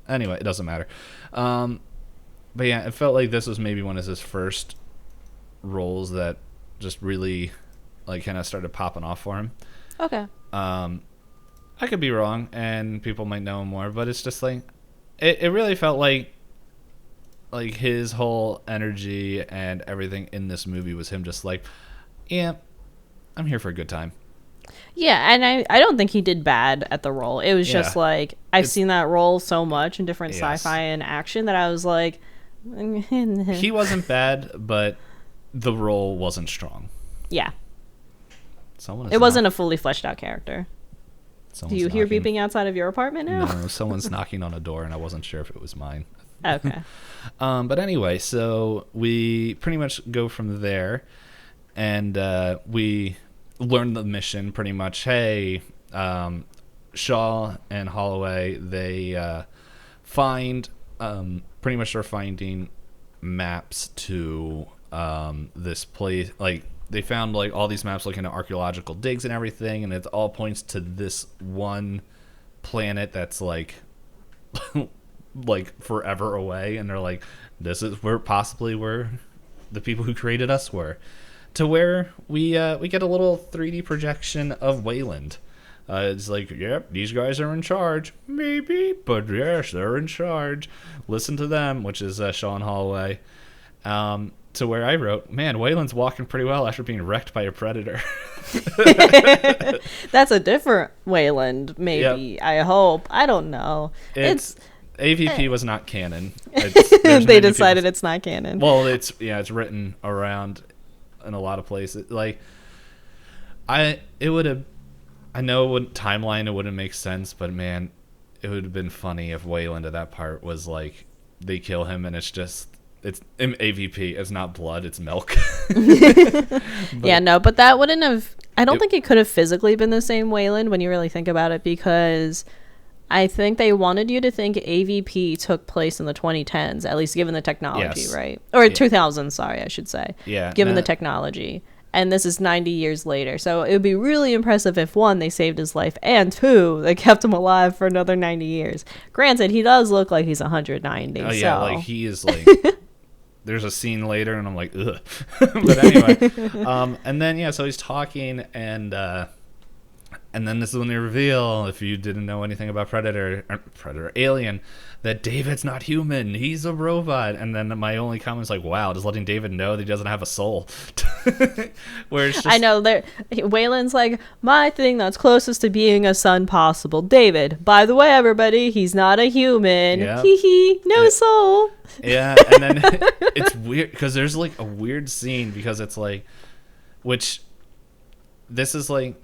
[SPEAKER 2] Anyway, it doesn't matter. But yeah, it felt like this was maybe one of his first roles that just really, like, kind of started popping off for him.
[SPEAKER 1] Okay.
[SPEAKER 2] I could be wrong, and people might know him more, but it's just like, it really felt like his whole energy and everything in this movie was him just like, yeah, I'm here for a good time.
[SPEAKER 1] Yeah, and I don't think he did bad at the role. It was just like, I've seen that role so much in different sci-fi and action that I was like...
[SPEAKER 2] He wasn't bad, but the role wasn't strong.
[SPEAKER 1] Yeah. It wasn't a fully fleshed out character. Do you hear beeping outside of your apartment now?
[SPEAKER 2] No, someone's knocking on a door, and I wasn't sure if it was mine.
[SPEAKER 1] Okay.
[SPEAKER 2] But anyway, so we pretty much go from there, and we learn the mission pretty much. Hey, Shaw and Holloway, they find, pretty much they're finding maps to this place, like they found like all these maps looking at archaeological digs and everything, and it all points to this one planet that's like like forever away, and they're like, this is where possibly where the people who created us were, to where we get a little 3D projection of Wayland. It's like, yep, these guys are in charge, maybe, but yes, they're in charge. Listen to them, which is Sean Holloway. To where I wrote, man, Wayland's walking pretty well after being wrecked by a predator.
[SPEAKER 1] That's a different Wayland, maybe. Yep. I hope. I don't know.
[SPEAKER 2] It's AVP was not canon.
[SPEAKER 1] They decided it's not canon.
[SPEAKER 2] Well, it's written around in a lot of places. Like, I know it wouldn't timeline, it wouldn't make sense, but man, it would have been funny if Wayland at that part was like, they kill him and it's AVP, it's not blood, it's milk.
[SPEAKER 1] But that wouldn't have, I don't think it could have physically been the same Wayland when you really think about it, because I think they wanted you to think AVP took place in the 2010s, at least given the technology, right? Or 2000s, sorry, I should say.
[SPEAKER 2] Yeah.
[SPEAKER 1] Given the technology. And this is 90 years later. So it would be really impressive if, one, they saved his life, and two, they kept him alive for another 90 years. Granted, he does look like he's 190.
[SPEAKER 2] Oh, yeah, like he is like... There's a scene later, and I'm like, ugh. But anyway. And then, so he's talking, and then this is when they reveal, if you didn't know anything about Alien, that David's not human. He's a robot. And then my only comment is like, wow, just letting David know that he doesn't have a soul. Where it's just...
[SPEAKER 1] I know. Wayland's like, my thing that's closest to being a son possible. David, by the way, everybody, he's not a human. Yep. Hee hee, no soul.
[SPEAKER 2] Yeah, and then it's weird, because there's like a weird scene, because it's like, which this is like,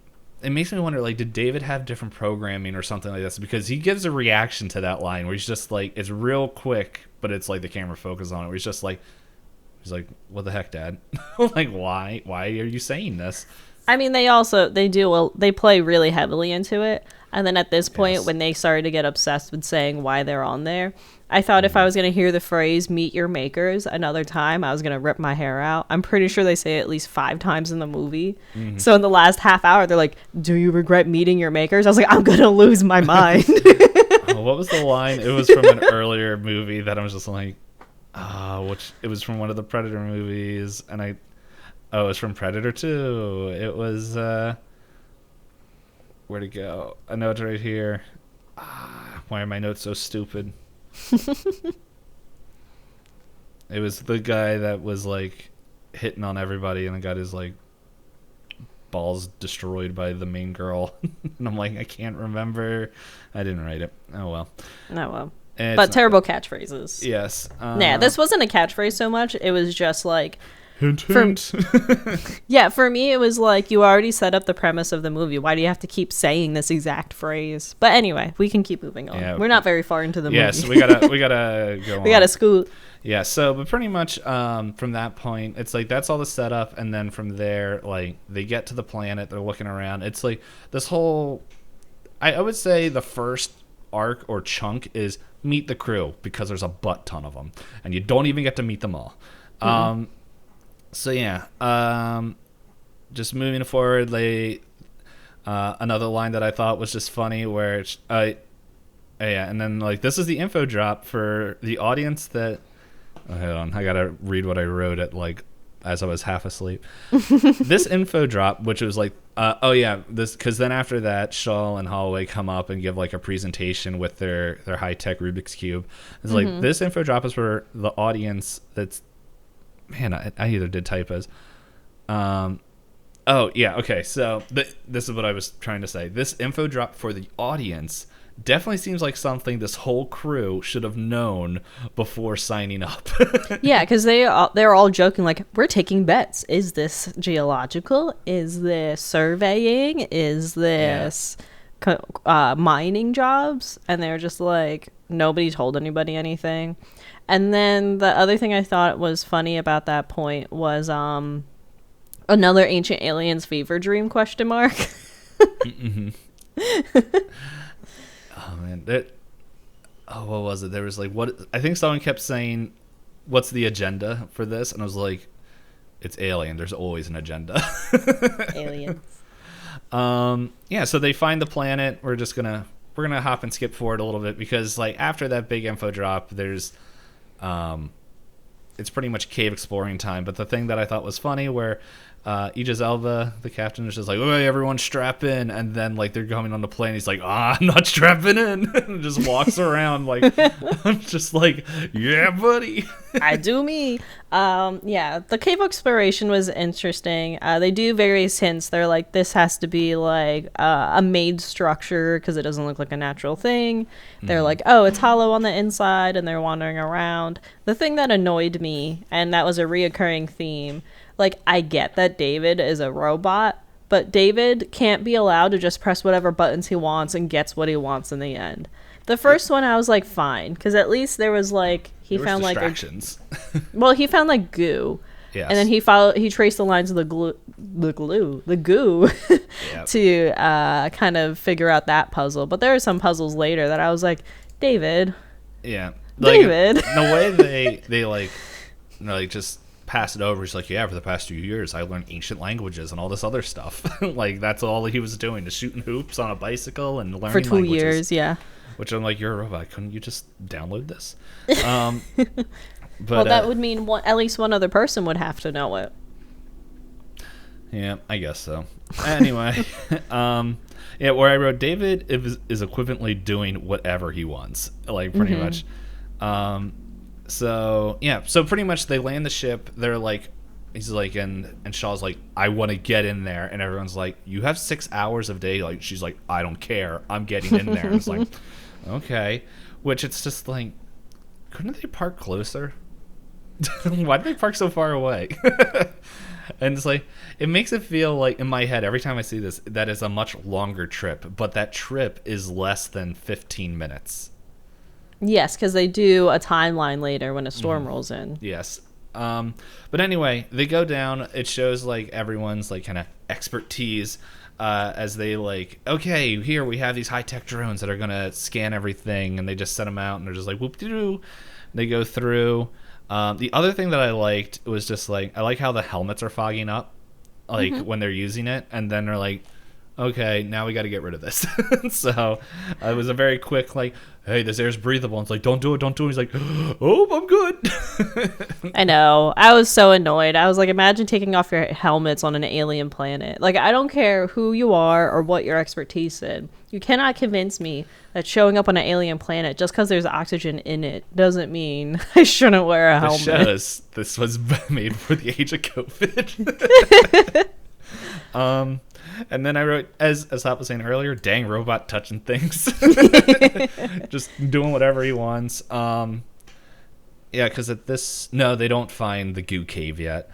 [SPEAKER 2] it makes me wonder, like, did David have different programming or something like this? Because he gives a reaction to that line where he's just like, it's real quick, but it's like the camera focuses on it, where he's like, what the heck, Dad? Like, why are you saying this?
[SPEAKER 1] I mean, they play really heavily into it. And then at this point, when they started to get obsessed with saying why they're on there, I thought if I was going to hear the phrase meet your makers another time, I was going to rip my hair out. I'm pretty sure they say it at least 5 times in the movie. Mm-hmm. So in the last half hour, they're like, do you regret meeting your makers? I was like, I'm going to lose my mind.
[SPEAKER 2] What was the line? It was from an earlier movie that I was just like, it was from one of the Predator movies. And it was from Predator 2. It was, where'd it go? I know it's right here. Why are my notes so stupid? It was the guy that was like hitting on everybody and got his like balls destroyed by the main girl. And I'm like, I can't remember. I didn't write it. Oh well. But
[SPEAKER 1] terrible catchphrases.
[SPEAKER 2] Yes.
[SPEAKER 1] This wasn't a catchphrase so much. It was just like,
[SPEAKER 2] hint, hint.
[SPEAKER 1] For me, it was like, you already set up the premise of the movie. Why do you have to keep saying this exact phrase? But anyway, we can keep moving on. Yeah, we're not very far into the movie.
[SPEAKER 2] Yes, we gotta go on.
[SPEAKER 1] We gotta scoot.
[SPEAKER 2] Yeah, so, but pretty much from that point, it's like, that's all the setup, and then from there, like, they get to the planet, they're looking around. It's like, this whole, I would say the first arc or chunk is meet the crew, because there's a butt ton of them, and you don't even get to meet them all. Mm-hmm. So just moving forward, they another line that I thought was just funny, where it's, and then like, this is the info drop for the audience that, hold on, I gotta read what I wrote at like as I was half asleep. This info drop, which was like, this, because then after that, Shaw and Holloway come up and give like a presentation with their high tech Rubik's cube. It's like, this info drop is for the audience that's. Man, I either did typos. Okay. So this is what I was trying to say. This info drop for the audience definitely seems like something this whole crew should have known before signing up.
[SPEAKER 1] Yeah, because they're all joking like, we're taking bets. Is this geological? Is this surveying? Is this mining jobs? And they're just like, nobody told anybody anything. And then the other thing I thought was funny about that point was another Ancient Aliens fever dream ? Mm-hmm.
[SPEAKER 2] Oh man, what was it? There was like, what I think someone kept saying, what's the agenda for this? And I was like, it's Alien. There's always an agenda.
[SPEAKER 1] Aliens.
[SPEAKER 2] Yeah, so they find the planet. We're gonna hop and skip forward a little bit because like after that big info drop, there's it's pretty much cave exploring time. But the thing that I thought was funny where Idris Elba, the captain, is just like, okay, everyone strap in. And then like they're coming on the plane. He's like, I'm not strapping in. And just walks around like, I'm just like, yeah, buddy.
[SPEAKER 1] I do me. Yeah, the cave exploration was interesting. They do various hints. They're like, this has to be like a made structure because it doesn't look like a natural thing. They're like, oh, it's hollow on the inside, and they're wandering around. The thing that annoyed me, and that was a reoccurring theme, like, I get that David is a robot, but David can't be allowed to just press whatever buttons he wants and gets what he wants in the end. The first one, I was like, fine, because at least there was like he found like he found like goo, yes. And then he traced the lines of the goo yep. to kind of figure out that puzzle. But there are some puzzles later that I was like, David,
[SPEAKER 2] yeah,
[SPEAKER 1] like, David.
[SPEAKER 2] The way they like just pass it over. He's like, yeah, for the past 2 years I learned ancient languages and all this other stuff. Like that's all he was doing, just shooting hoops on a bicycle and learning
[SPEAKER 1] for 2
[SPEAKER 2] languages.
[SPEAKER 1] years, yeah.
[SPEAKER 2] Which I'm like, you're a robot. Couldn't you just download this? But
[SPEAKER 1] well, that would mean at least one other person would have to know it.
[SPEAKER 2] Yeah, I guess so. Anyway, yeah, where I wrote David is equivalently doing whatever he wants, like pretty much. So yeah, so pretty much they land the ship. They're like, he's like, and Shaw's like, I want to get in there, and everyone's like, you have 6 hours of daylight. She's like, I don't care, I'm getting in there. And it's like, okay, which it's just like, couldn't they park closer? Why did they park so far away? And it's like, it makes it feel like in my head every time I see this that is a much longer trip, but that trip is less than 15 minutes.
[SPEAKER 1] Yes, because they do a timeline later when a storm rolls in.
[SPEAKER 2] Yes. But anyway, they go down. It shows like everyone's like kind of expertise as they like, okay, here we have these high-tech drones that are going to scan everything, and they just set them out and they're just like whoop-de-doo. They go through. The other thing that I liked was just like, I like how the helmets are fogging up like when they're using it, and then they're like, okay, now we got to get rid of this. So it was a very quick like, hey, this air's breathable. And it's like, don't do it. He's like, oh, I'm good.
[SPEAKER 1] I know. I was so annoyed. I was like, imagine taking off your helmets on an alien planet. Like, I don't care who you are or what your expertise is. You cannot convince me that showing up on an alien planet just because there's oxygen in it doesn't mean I shouldn't wear a helmet.
[SPEAKER 2] Shows this was made for the age of COVID. And then I wrote, as Hop was saying earlier, dang robot touching things. Just doing whatever he wants. Yeah, because they don't find the goo cave yet.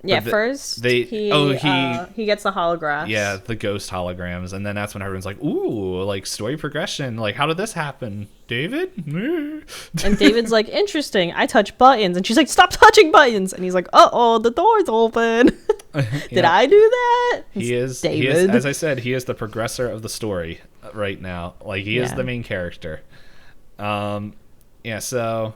[SPEAKER 1] Yeah, first he gets the holographs.
[SPEAKER 2] Yeah, the ghost holograms, and then that's when everyone's like, "Ooh, like story progression. Like, how did this happen, David?"
[SPEAKER 1] And David's like, "Interesting. I touch buttons," and she's like, "Stop touching buttons!" And he's like, "Uh-oh, the door's open. Did I do that?"
[SPEAKER 2] He is David. As I said, he is the progressor of the story right now. Like, he is the main character. Yeah. So.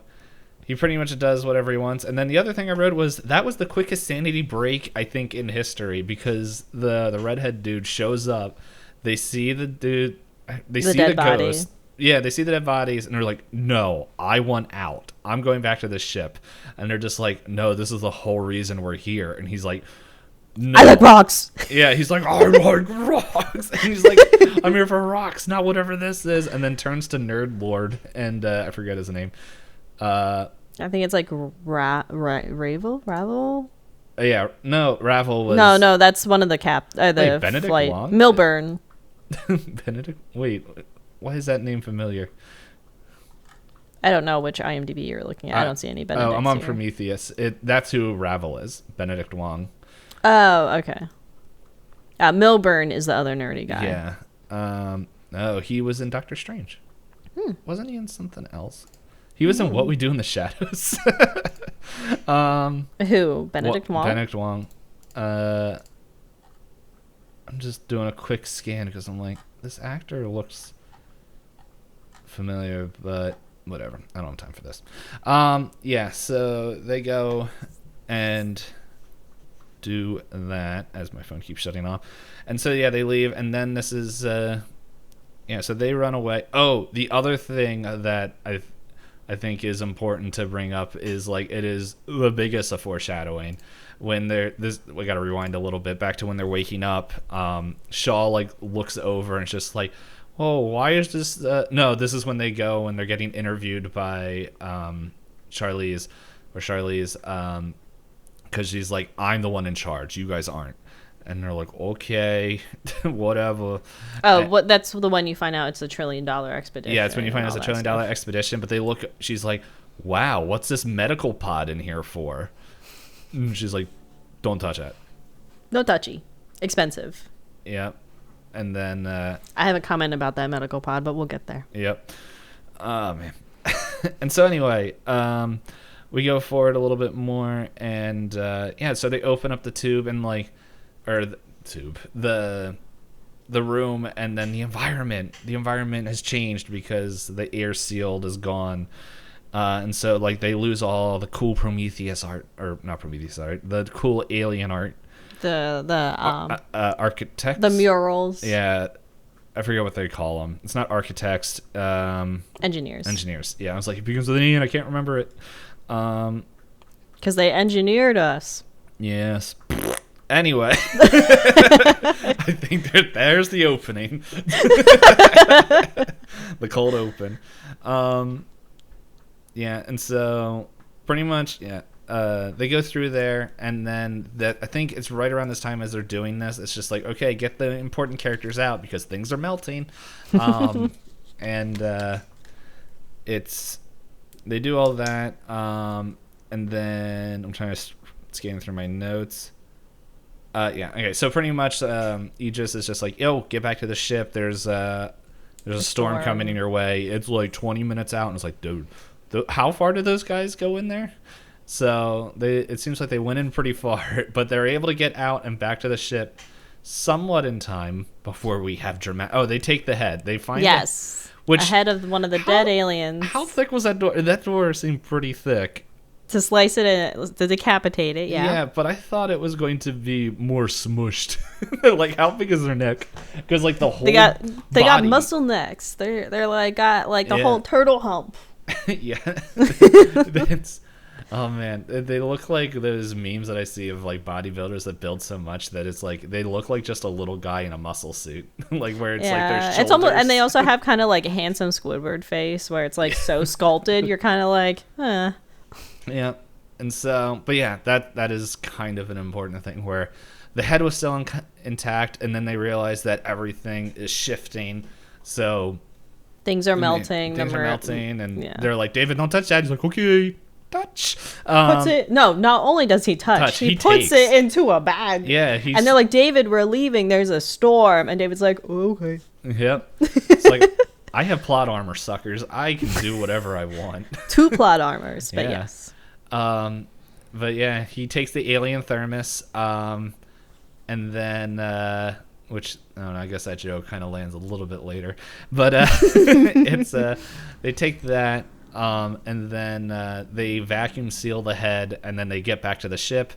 [SPEAKER 2] He pretty much does whatever he wants. And then the other thing I wrote was that was the quickest sanity break, I think, in history, because the redhead dude shows up. They see the dude. They see the ghost. Yeah, they see the dead bodies, and they're like, no, I want out. I'm going back to the ship. And they're just like, no, this is the whole reason we're here. And he's like, no.
[SPEAKER 1] I like rocks.
[SPEAKER 2] Yeah, he's like, I like rocks. And he's like, I'm here for rocks, not whatever this is. And then turns to Nerd Lord, and I forget his name.
[SPEAKER 1] I think it's like Ravel?
[SPEAKER 2] Yeah, no, Ravel was...
[SPEAKER 1] No, that's one of the the
[SPEAKER 2] Benedict
[SPEAKER 1] flight.
[SPEAKER 2] Wong?
[SPEAKER 1] Milburn.
[SPEAKER 2] Benedict? Wait, why is that name familiar?
[SPEAKER 1] I don't know which IMDb you're looking at. I don't see any Benedict.
[SPEAKER 2] Oh, I'm on Prometheus. That's who Ravel is, Benedict Wong.
[SPEAKER 1] Oh, okay. Milburn is the other nerdy guy.
[SPEAKER 2] Yeah. Oh, he was in Doctor Strange. Wasn't he in something else? He was in What We Do in the Shadows.
[SPEAKER 1] Who? Benedict Wong?
[SPEAKER 2] Benedict Wong. I'm just doing a quick scan because I'm like, this actor looks familiar, but whatever. I don't have time for this. Yeah, so they go and do that as my phone keeps shutting off. And so yeah, they leave, and then this is so they run away. Oh, the other thing that I think is important to bring up is like it is the biggest of foreshadowing. When we got to rewind a little bit back to when they're waking up. Shaw like looks over and it's just like, oh, why is this? No, this is when they go and they're getting interviewed by Charlize, because she's like, I'm the one in charge, you guys aren't. And they're like, okay, whatever.
[SPEAKER 1] Oh, that's the one you find out it's a $1 trillion expedition.
[SPEAKER 2] Yeah, it's when you find out it's a $1 trillion expedition. But she's like, wow, what's this medical pod in here for? And she's like, don't touch it.
[SPEAKER 1] No touchy. Expensive.
[SPEAKER 2] Yep. And then...
[SPEAKER 1] I have a comment about that medical pod, but we'll get there.
[SPEAKER 2] Yep. Oh, man. And so anyway, we go forward a little bit more. And so they open up the tube and like... Or the tube. The room, and then the environment. The environment has changed because the air shield is gone. And so like they lose all the cool Prometheus art, or not Prometheus art, the cool alien art.
[SPEAKER 1] The
[SPEAKER 2] architects.
[SPEAKER 1] The murals.
[SPEAKER 2] Yeah, I forget what they call them. It's not architects.
[SPEAKER 1] Engineers.
[SPEAKER 2] Engineers. Yeah, I was like, it begins with an E, and I can't remember it.
[SPEAKER 1] Because they engineered us.
[SPEAKER 2] Yes. Anyway, I think there's the opening. The cold open. Yeah, and so pretty much, they go through there, and then I think it's right around this time as they're doing this. It's just like, okay, get the important characters out because things are melting, and they do all that, and then I'm trying to scan through my notes. Okay, so pretty much Aegis is just like, yo, get back to the ship. There's a storm coming in your way. It's like 20 minutes out, and it's like, dude, how far did those guys go in there? So it seems like they went in pretty far, but they're able to get out and back to the ship somewhat in time before we have dramatic... Oh, they take the head. They find
[SPEAKER 1] Yes, ahead of one of the dead aliens.
[SPEAKER 2] How thick was that door? That door seemed pretty thick.
[SPEAKER 1] To slice it and to decapitate it, yeah.
[SPEAKER 2] Yeah, but I thought it was going to be more smushed. Like, how big is their neck? Because like the whole
[SPEAKER 1] they got muscle necks. They're like got like the whole turtle hump.
[SPEAKER 2] Yeah. Oh man, they look like those memes that I see of like bodybuilders that build so much that it's like they look like just a little guy in a muscle suit, like where it's like their shoulders.
[SPEAKER 1] It's almost, and they also have kind of like a handsome Squidward face where it's like so sculpted. You're kind of like,
[SPEAKER 2] Yeah, and so, but yeah, that is kind of an important thing where the head was still intact, and then they realized that everything is shifting, so
[SPEAKER 1] things are melting.
[SPEAKER 2] Things are melting, and they're like, David, don't touch that. He's like, okay, touch.
[SPEAKER 1] Puts it. No, not only does he touch, he puts it into a bag.
[SPEAKER 2] Yeah,
[SPEAKER 1] and they're like, David, we're leaving. There's a storm, and David's like, oh, okay.
[SPEAKER 2] Yep. It's like, I have plot armor, suckers. I can do whatever I want. 2 plot armors,
[SPEAKER 1] but yes.
[SPEAKER 2] But yeah, he takes the alien thermos, and then which I guess that joke kind of lands a little bit later, but it's they take that, and then they vacuum seal the head, and then they get back to the ship,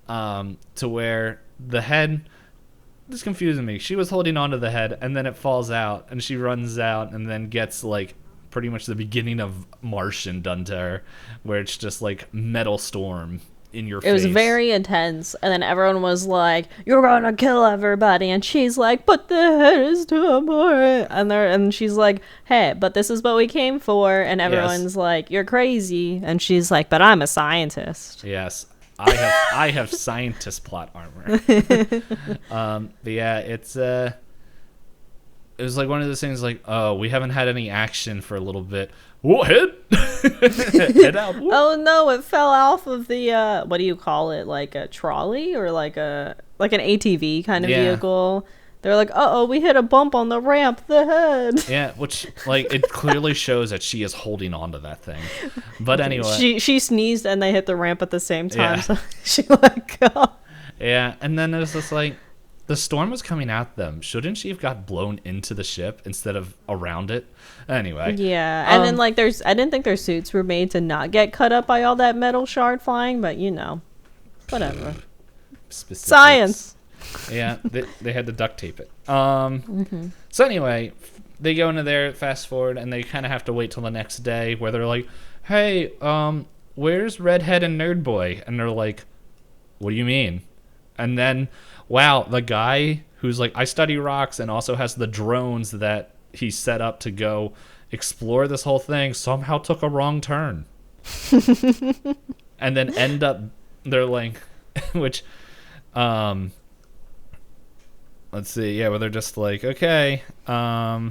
[SPEAKER 2] to where the head. This is confusing me. She was holding onto the head, and then it falls out, and she runs out, and then gets like pretty much the beginning of Martian done to her, where it's just like metal storm in your face.
[SPEAKER 1] It was very intense, and then everyone was like, "You're gonna kill everybody," and she's like, "But the head is too important," and she's like, "Hey, but this is what we came for," and everyone's like, "You're crazy," and she's like, "But I'm a scientist."
[SPEAKER 2] Yes. I have scientist plot armor. But yeah, it was like one of those things like, oh, we haven't had any action for a little bit. Whoa, head! Head out. Whoa.
[SPEAKER 1] Oh no, it fell off of the, what do you call it? Like a trolley or like an ATV kind of vehicle. They're like, uh-oh, we hit a bump on the ramp, the head.
[SPEAKER 2] Yeah, which, like, it clearly shows that she is holding on to that thing. But anyway.
[SPEAKER 1] She sneezed and they hit the ramp at the same time, so she let go.
[SPEAKER 2] Yeah, and then there's this, like, the storm was coming at them. Shouldn't she have got blown into the ship instead of around it? Anyway.
[SPEAKER 1] Yeah, and then, like, I didn't think their suits were made to not get cut up by all that metal shard flying, but, you know. Whatever.
[SPEAKER 2] Specifics.
[SPEAKER 1] Science.
[SPEAKER 2] Yeah, they had to duct tape it. So anyway, they go into there, fast forward, and they kind of have to wait till the next day where they're like, hey, where's Redhead and Nerd Boy? And they're like, what do you mean? And then, wow, the guy who's like, I study rocks and also has the drones that he set up to go explore this whole thing somehow took a wrong turn. And then end up, they're like, which, let's see, yeah, where they're just like, okay, yeah,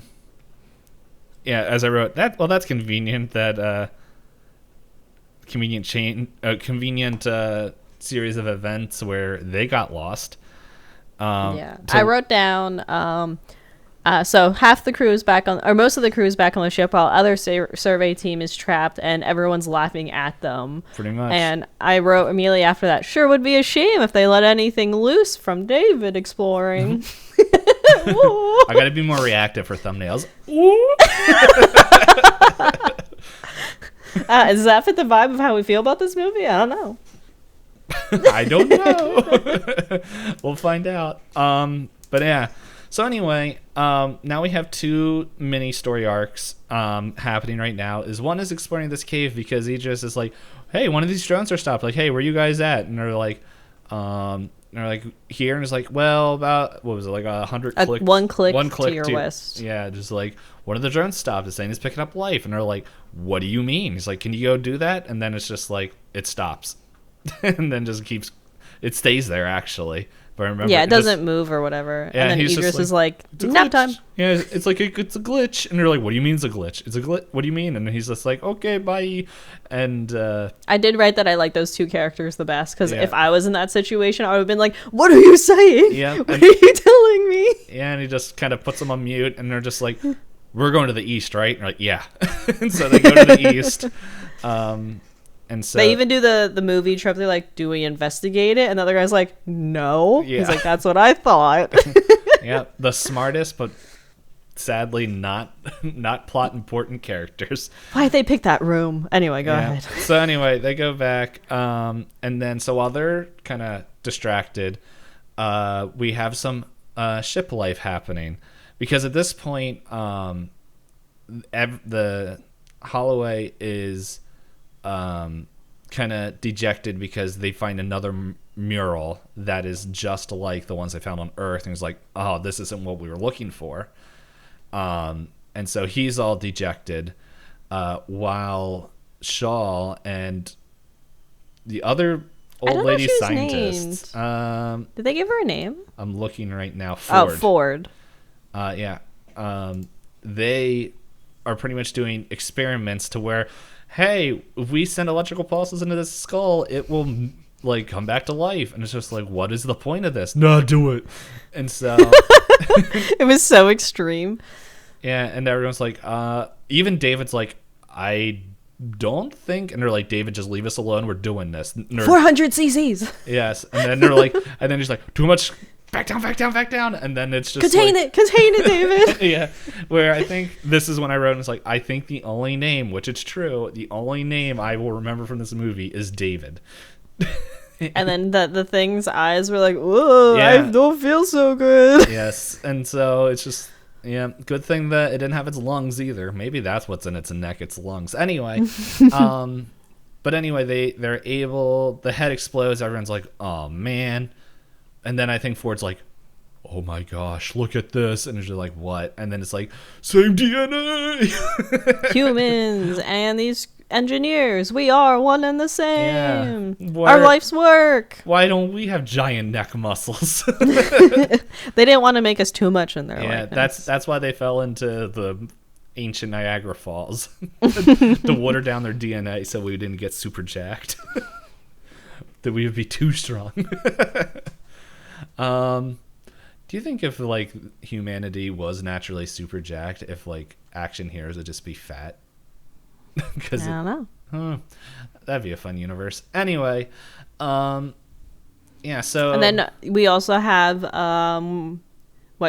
[SPEAKER 2] as I wrote, that's convenient, that, convenient series of events where they got lost.
[SPEAKER 1] I wrote down, so half the crew is back on, or most of the crew is back on the ship while other survey team is trapped and everyone's laughing at them.
[SPEAKER 2] Pretty much.
[SPEAKER 1] And I wrote immediately after that, sure would be a shame if they let anything loose from David exploring.
[SPEAKER 2] I gotta be more reactive for thumbnails.
[SPEAKER 1] Does that fit the vibe of how we feel about this movie? I don't know.
[SPEAKER 2] I don't know. We'll find out. But yeah. So anyway, now we have two mini story arcs happening right now. One is exploring this cave because Idris is like, hey, one of these drones are stopped. Like, hey, where you guys at? And they're like here, and it's like, well, about what was it, like 100 clicks?
[SPEAKER 1] One click to your west.
[SPEAKER 2] Yeah, just like one of the drones stopped. It's saying it's picking up life, and they're like, what do you mean? He's like, can you go do that? And then it's just like it stops, and then just it stays there actually. But I remember,
[SPEAKER 1] it doesn't move or whatever.
[SPEAKER 2] Yeah,
[SPEAKER 1] and then Idris is like, nap time.
[SPEAKER 2] Yeah, it's like it's a glitch, and they're like, what do you mean it's a glitch? It's a glitch. What do you mean? And then he's just like, okay, bye. And
[SPEAKER 1] I did write that I like those two characters the best because if I was in that situation, I would have been like, what are you saying?
[SPEAKER 2] Yeah,
[SPEAKER 1] what are you telling me?
[SPEAKER 2] Yeah, and he just kind of puts them on mute, and they're just like, we're going to the east, right? And they're like, yeah. And so they go to the east. And so
[SPEAKER 1] they even do the movie trope. They're like, do we investigate it? And the other guy's like, no.
[SPEAKER 2] Yeah.
[SPEAKER 1] He's like, that's what I thought.
[SPEAKER 2] Yeah, the smartest, but sadly not plot important characters.
[SPEAKER 1] Why'd they pick that room? Anyway, go ahead.
[SPEAKER 2] So anyway, they go back, and then so while they're kind of distracted, we have some ship life happening, because at this point, the Holloway is kind of dejected because they find another mural that is just like the ones they found on Earth, and he's like, oh, this isn't what we were looking for. And so he's all dejected, while Shaw and the other old lady scientist,
[SPEAKER 1] did they give her a name?
[SPEAKER 2] I'm looking right now. Ford.
[SPEAKER 1] Oh, Ford.
[SPEAKER 2] Yeah. They are pretty much doing experiments to where, hey, if we send electrical pulses into this skull, it will like come back to life. And it's just like, what is the point of this? No, do it. And so
[SPEAKER 1] it was so extreme.
[SPEAKER 2] Yeah, and everyone's like, even David's like, I don't think, and they're like, David, just leave us alone. We're doing this.
[SPEAKER 1] 400 cc's.
[SPEAKER 2] Yes, and then they're like, and then he's like, too much. Back down, and then it's just
[SPEAKER 1] contain it, David.
[SPEAKER 2] Yeah, where I think this is when I wrote, and it's like, I think the only name, which it's true, the only name I will remember from this movie is David.
[SPEAKER 1] And then the thing's eyes were like, whoa, yeah. I don't feel so good.
[SPEAKER 2] Yes, and so it's just, yeah, good thing that it didn't have its lungs either. Maybe that's what's in its neck, its lungs. Anyway, but anyway, they're able, the head explodes, everyone's like, oh man. And then I think Ford's like, oh my gosh, look at this. And it's just like, what? And then it's like, same DNA.
[SPEAKER 1] Humans and these engineers, we are one and the same.
[SPEAKER 2] Yeah.
[SPEAKER 1] Our life's work.
[SPEAKER 2] Why don't we have giant neck muscles?
[SPEAKER 1] They didn't want to make us too much in their life.
[SPEAKER 2] Yeah, that's why they fell into the ancient Niagara Falls. To water down their DNA so we didn't get super jacked. That we would be too strong. Do you think if like humanity was naturally super jacked, if like action heroes would just be fat? Because
[SPEAKER 1] I don't know.
[SPEAKER 2] That'd be a fun universe. Anyway, yeah. So
[SPEAKER 1] and then we also have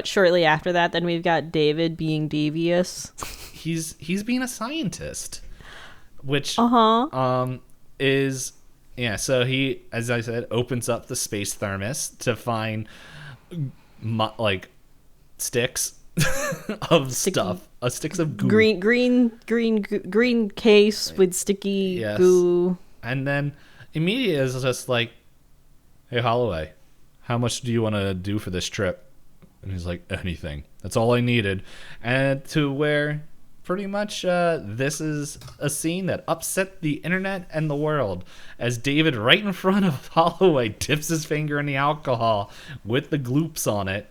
[SPEAKER 1] shortly after that. Then we've got David being devious.
[SPEAKER 2] He's being a scientist, which is. Yeah, so he, as I said, opens up the space thermos to find like sticks of stuff, sticks of goo.
[SPEAKER 1] Green case with sticky goo.
[SPEAKER 2] And then immediately is just like, "Hey, Holloway, how much do you want to do for this trip?" And he's like, "Anything. That's all I needed." And to where pretty much this is a scene that upset the internet and the world, as David, right in front of Holloway, dips his finger in the alcohol with the gloops on it,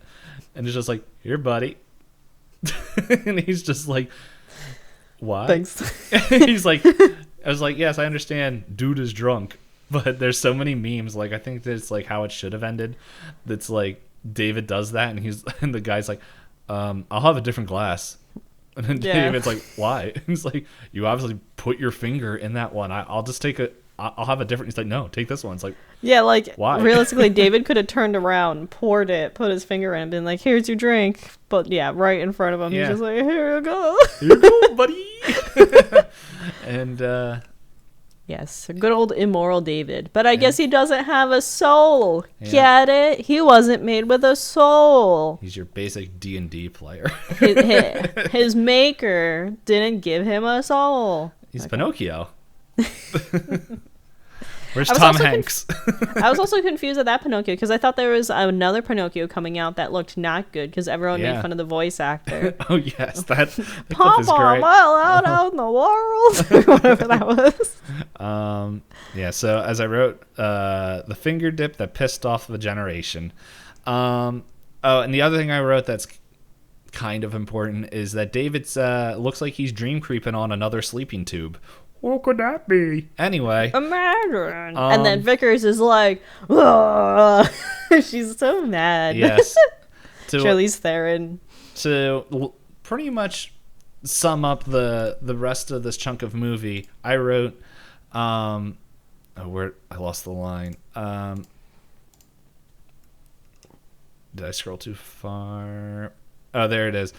[SPEAKER 2] and is just like, "Here, buddy." And he's just like, "What?"
[SPEAKER 1] Thanks.
[SPEAKER 2] He's like, I was like, "Yes, I understand. Dude is drunk." But there's so many memes. Like, I think that's like how it should have ended. That's like David does that, and the guy's like, "I'll have a different glass." And then David's like, "Why?" He's like, "You obviously put your finger in that one. I'll just take it. I'll have a different." He's like, "No, take this one." It's like,
[SPEAKER 1] yeah, like,
[SPEAKER 2] why?
[SPEAKER 1] Realistically, David could have turned around, poured it, put his finger in, and been like, "Here's your drink." But yeah, right in front of him, he's just like, "Here you go."
[SPEAKER 2] "Here you go, buddy." And
[SPEAKER 1] yes, good old immoral David. But I guess he doesn't have a soul. Get it? He wasn't made with a soul.
[SPEAKER 2] He's your basic D&D player.
[SPEAKER 1] His maker didn't give him a soul.
[SPEAKER 2] He's Pinocchio. Where's Tom Hanks?
[SPEAKER 1] I was also confused at that Pinocchio because I thought there was another Pinocchio coming out that looked not good because everyone made fun of the voice actor.
[SPEAKER 2] Oh yes, that
[SPEAKER 1] Papa,
[SPEAKER 2] is great.
[SPEAKER 1] am I allowed out in the world? Whatever that was.
[SPEAKER 2] Yeah. So as I wrote, the finger dip that pissed off the generation. And the other thing I wrote that's kind of important is that David's looks like he's dream creeping on another sleeping tube. What could that be? Anyway.
[SPEAKER 1] Imagine. And then Vickers is like, "Ugh." She's so mad.
[SPEAKER 2] Yes.
[SPEAKER 1] Charlize Theron.
[SPEAKER 2] To pretty much sum up the rest of this chunk of movie, I wrote, where I lost the line. Did I scroll too far? Oh, there it is.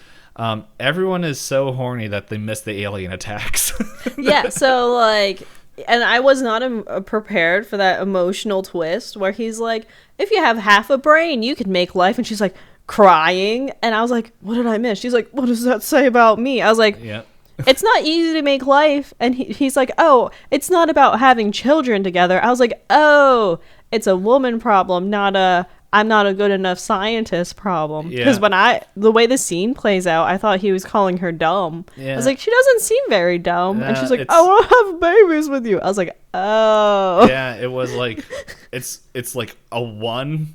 [SPEAKER 2] Everyone is so horny that they miss the alien attacks.
[SPEAKER 1] Yeah, so like, and I was not prepared for that emotional twist where he's like, "If you have half a brain, you could make life," and she's like crying, and I was like, "What did I miss?" She's like, "What does that say about me?" I was like,
[SPEAKER 2] "Yeah,
[SPEAKER 1] it's not easy to make life," and he's like, "Oh, it's not about having children together." I was like, "Oh, it's a woman problem, not a I'm not a good enough scientist problem." Because when the way the scene plays out, I thought he was calling her dumb. I was like, she doesn't seem very dumb. And she's like, "I want to have babies with you." I was like, "Oh."
[SPEAKER 2] Yeah, it was like, it's like a one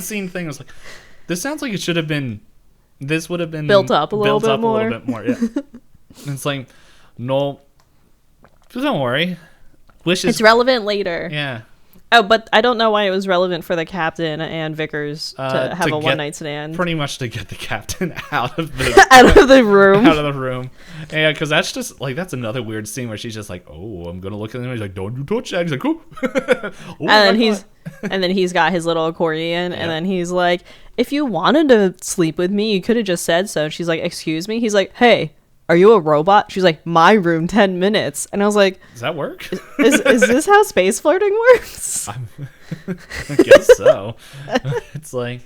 [SPEAKER 2] scene thing. I was like, this sounds like it should have been, this would have been
[SPEAKER 1] built up a little bit more.
[SPEAKER 2] Yeah. And it's like, no, don't worry.
[SPEAKER 1] It's relevant later.
[SPEAKER 2] Yeah.
[SPEAKER 1] Oh, but I don't know why it was relevant for the captain and Vickers to have a one-night stand.
[SPEAKER 2] Pretty much to get the captain out of the
[SPEAKER 1] out of the room.
[SPEAKER 2] Out of the room. Yeah, because that's just like, that's another weird scene where she's just like, "Oh, I'm gonna look at him." He's like, "Don't you touch that." He's like, "Oh."
[SPEAKER 1] And then he's got his little accordion, and then he's like, "If you wanted to sleep with me, you could have just said so." And she's like, "Excuse me." He's like, "Hey, are you a robot?" She's like, "My room, 10 minutes." And I was like,
[SPEAKER 2] does that work?
[SPEAKER 1] Is this how space flirting works?
[SPEAKER 2] I guess so. It's like,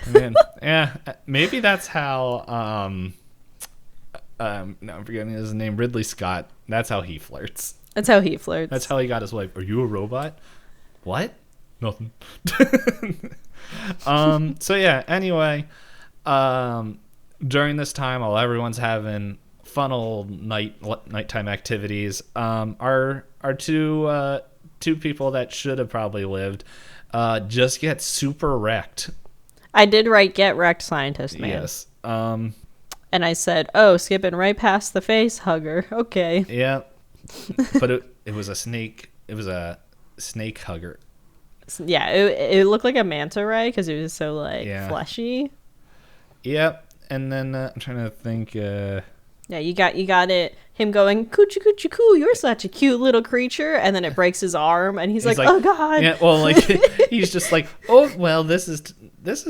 [SPEAKER 2] man, yeah, maybe that's how, no, I'm forgetting his name, Ridley Scott, that's how he flirts.
[SPEAKER 1] That's how he flirts.
[SPEAKER 2] That's how he got his wife. "Are you a robot?" "What?" "Nothing." So yeah, anyway, during this time, while everyone's having fun old nighttime activities, our two people that should have probably lived just get super wrecked.
[SPEAKER 1] I did write "get wrecked, scientist man."
[SPEAKER 2] Yes.
[SPEAKER 1] And I said, "Oh, skipping right past the face hugger." Okay.
[SPEAKER 2] Yeah. But it was a snake. It was a snake hugger.
[SPEAKER 1] Yeah, it looked like a manta ray because it was so like fleshy.
[SPEAKER 2] Yep. And then I'm trying to think.
[SPEAKER 1] Yeah, you got it. Him going, "Coochie coochie coo, you're such a cute little creature," and then it breaks his arm, and he's like, "Oh God!"
[SPEAKER 2] Yeah, well, like he's just like, "Oh well, this is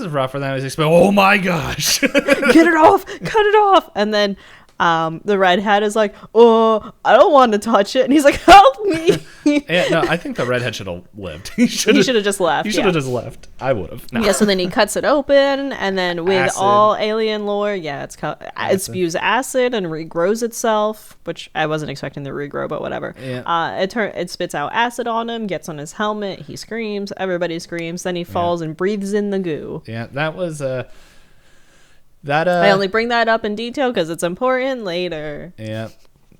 [SPEAKER 2] rougher than I was expecting." "Oh my gosh!"
[SPEAKER 1] "Get it off! Cut it off!" And then The redhead is like, oh, I don't want to touch it. And he's like, help me.
[SPEAKER 2] Yeah, no, I think the redhead should have lived.
[SPEAKER 1] He should have just left.
[SPEAKER 2] He should have just left. I would have. No.
[SPEAKER 1] Yeah, so then he cuts it open, and then with
[SPEAKER 2] Acid.
[SPEAKER 1] all alien lore, it spews acid and regrows itself, which I wasn't expecting to regrow, but whatever.
[SPEAKER 2] Yeah.
[SPEAKER 1] It spits out acid on him, gets on his helmet, he screams, everybody screams, then he falls and breathes in the goo.
[SPEAKER 2] Yeah, that was
[SPEAKER 1] I only bring that up in detail because it's important later.
[SPEAKER 2] Yeah,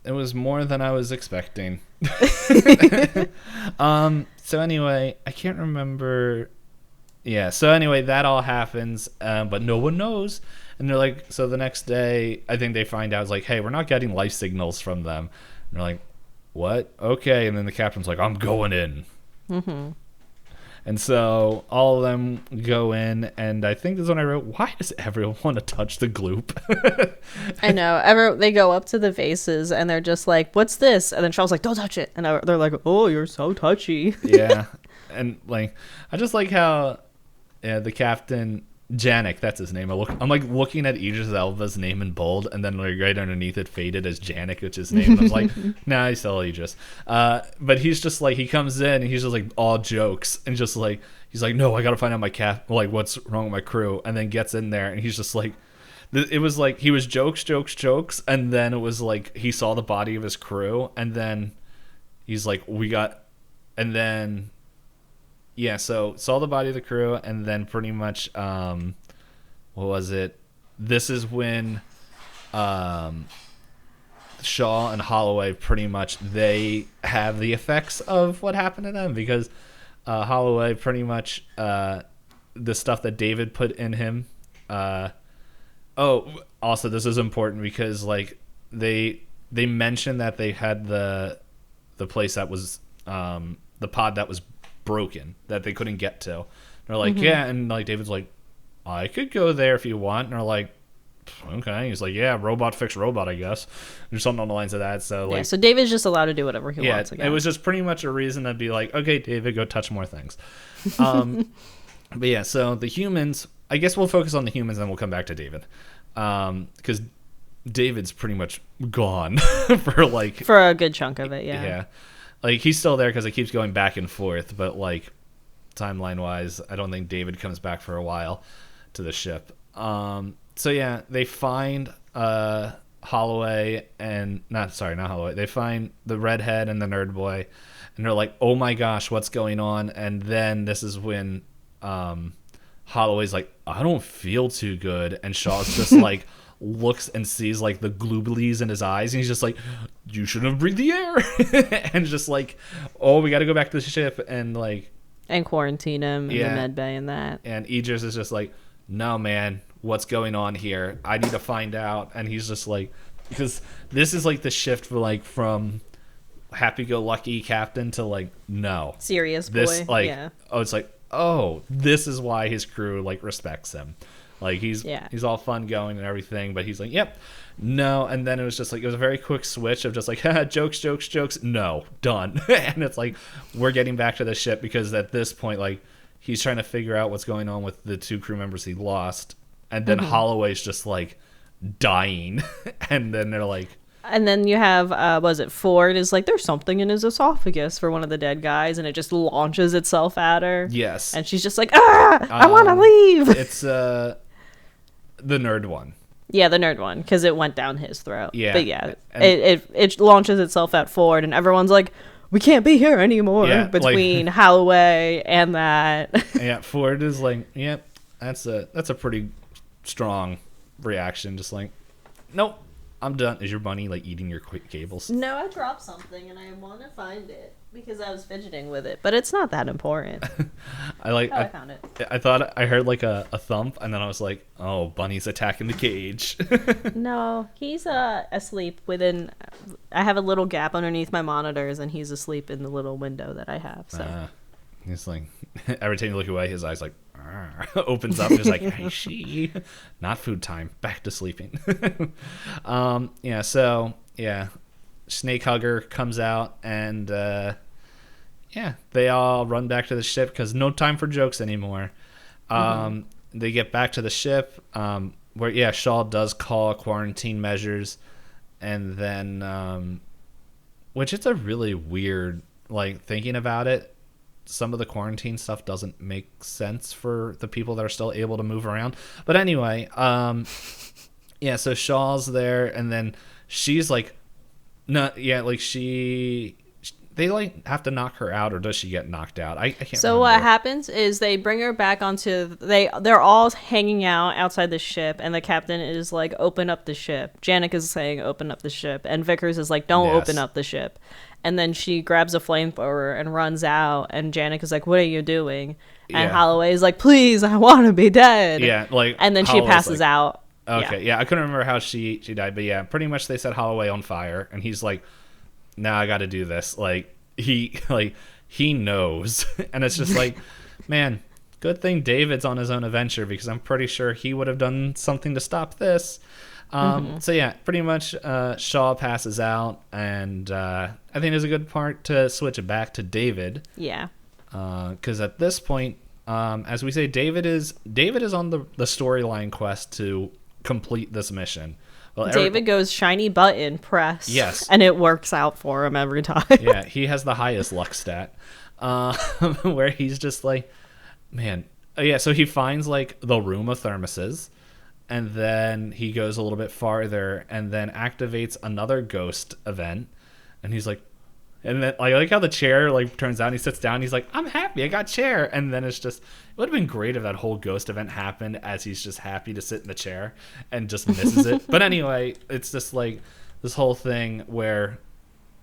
[SPEAKER 2] it was more than I was expecting. So anyway, I can't remember. Yeah, so anyway, that all happens, but no one knows. And they're like, so the next day, I think they find out, it's like, hey, we're not getting life signals from them. And they're like, what? Okay. And then the captain's like, I'm going in. Mm-hmm. And so all of them go in, and I think this is when I wrote, why does everyone want to touch the gloop?
[SPEAKER 1] I know. They go up to the vases, and they're just like, what's this? And then Charles like, don't touch it. And they're like, oh, you're so touchy.
[SPEAKER 2] Yeah. And like, I just like how the captain, Janik, that's his name. I'm like looking at Idris Elba's name in bold, and then like right underneath it faded as Janik, which is his name. And I was like, nah, he's still Idris. But he's just like, he comes in and he's just like all jokes and just like, he's like, no, I gotta find out like what's wrong with my crew, and then gets in there and he's just like, it was like he was jokes, and then it was like he saw the body of his crew, and then he's like, yeah, so saw the body of the crew, and then pretty much, what was it? This is when Shaw and Holloway pretty much, they have the effects of what happened to them, because Holloway pretty much, the stuff that David put in him. Also, this is important because like they mentioned that they had the place that was the pod that was broken that they couldn't get to. And they're like, yeah, and like David's like, I could go there if you want. And they're like, okay. He's like, yeah, robot fix robot, I guess, or something on the lines of that. So like,
[SPEAKER 1] so David's just allowed to do whatever he wants again.
[SPEAKER 2] It was just pretty much a reason to be like, okay, David, go touch more things. But yeah, so the humans, I guess we'll focus on the humans and we'll come back to David, because David's pretty much gone for
[SPEAKER 1] a good chunk of it.
[SPEAKER 2] Yeah. Like, he's still there because it keeps going back and forth, but, like, timeline-wise, I don't think David comes back for a while to the ship. So, yeah, they find Holloway and... not Holloway. They find the redhead and the nerd boy, and they're like, oh, my gosh, what's going on? And then this is when Holloway's like, I don't feel too good, and Shaw's just, like... looks and sees like the gloobalies in his eyes, and he's just like, you shouldn't have breathed the air. And just like, oh, we got to go back to the ship and
[SPEAKER 1] quarantine him in the med bay and that.
[SPEAKER 2] And Idris is just like, no, man, what's going on here? I need to find out. And he's just like, because this is like the shift for like from happy-go-lucky captain to like, no,
[SPEAKER 1] serious
[SPEAKER 2] this
[SPEAKER 1] boy.
[SPEAKER 2] like, oh, it's like, oh, this is why his crew like respects him. Like, he's all fun going and everything, but he's like, yep, no. And then it was just like, it was a very quick switch of just like, jokes, no, done. And it's like, we're getting back to the ship, because at this point, like, he's trying to figure out what's going on with the two crew members he lost. And then Holloway's just like dying. And then they're like,
[SPEAKER 1] and then you have, Ford is like, there's something in his esophagus for one of the dead guys, and it just launches itself at her.
[SPEAKER 2] Yes.
[SPEAKER 1] And she's just like, I want to leave.
[SPEAKER 2] It's the nerd one.
[SPEAKER 1] Yeah, the nerd one, because it went down his throat.
[SPEAKER 2] Yeah.
[SPEAKER 1] But yeah, it launches itself at Ford, and everyone's like, we can't be here anymore, between Holloway and that.
[SPEAKER 2] Yeah, Ford is like, yep, that's a pretty strong reaction. Just like, nope, I'm done. Is your bunny like eating your cables?
[SPEAKER 1] No, I dropped something and I want to find it because I was fidgeting with it, but it's not that important. I found it.
[SPEAKER 2] I thought I heard like a thump, and then I was like, oh, bunny's attacking the cage.
[SPEAKER 1] No, he's asleep within. I have a little gap underneath my monitors, and he's asleep in the little window that I have. So
[SPEAKER 2] he's like, every time you look away, his eyes like opens up. He's like, hey, she, not food time, back to sleeping. Snake Hugger comes out, and they all run back to the ship because no time for jokes anymore. They get back to the ship, where Shaw does call quarantine measures. And then, which it's a really weird, like, thinking about it, some of the quarantine stuff doesn't make sense for the people that are still able to move around. But anyway, yeah, so Shaw's there, and then she's like, no, yeah, like they like have to knock her out, or does she get knocked out? I can't
[SPEAKER 1] so
[SPEAKER 2] remember.
[SPEAKER 1] What happens is they bring her back onto, they're all hanging out outside the ship, and the captain is like, open up the ship. Janek is saying, open up the ship, and Vickers is like, don't open up the ship. And then she grabs a flamethrower and runs out, and Janek is like, what are you doing? And Holloway is like, please, I want to be dead.
[SPEAKER 2] Yeah, like,
[SPEAKER 1] and then
[SPEAKER 2] Holloway's
[SPEAKER 1] she passes out.
[SPEAKER 2] Okay, yeah, I couldn't remember how she died, but yeah, pretty much they set Holloway on fire, and he's like, "Now I got to do this." Like he knows, and it's just like, man, good thing David's on his own adventure, because I'm pretty sure he would have done something to stop this. So yeah, pretty much Shaw passes out, and I think there's a good part to switch it back to David.
[SPEAKER 1] Yeah,
[SPEAKER 2] because at this point, as we say, David is on the storyline quest to complete this mission. Well,
[SPEAKER 1] David goes shiny button press.
[SPEAKER 2] Yes.
[SPEAKER 1] And it works out for him every time.
[SPEAKER 2] Yeah, he has the highest luck stat. Where he's just like, man. Yeah, so he finds like the room of thermoses, and then he goes a little bit farther and then activates another ghost event, and he's like, and then I like how the chair like turns out and he sits down and he's like, I'm happy, I got chair. And then it's just, it would have been great if that whole ghost event happened as he's just happy to sit in the chair and just misses it. But anyway, it's just like this whole thing where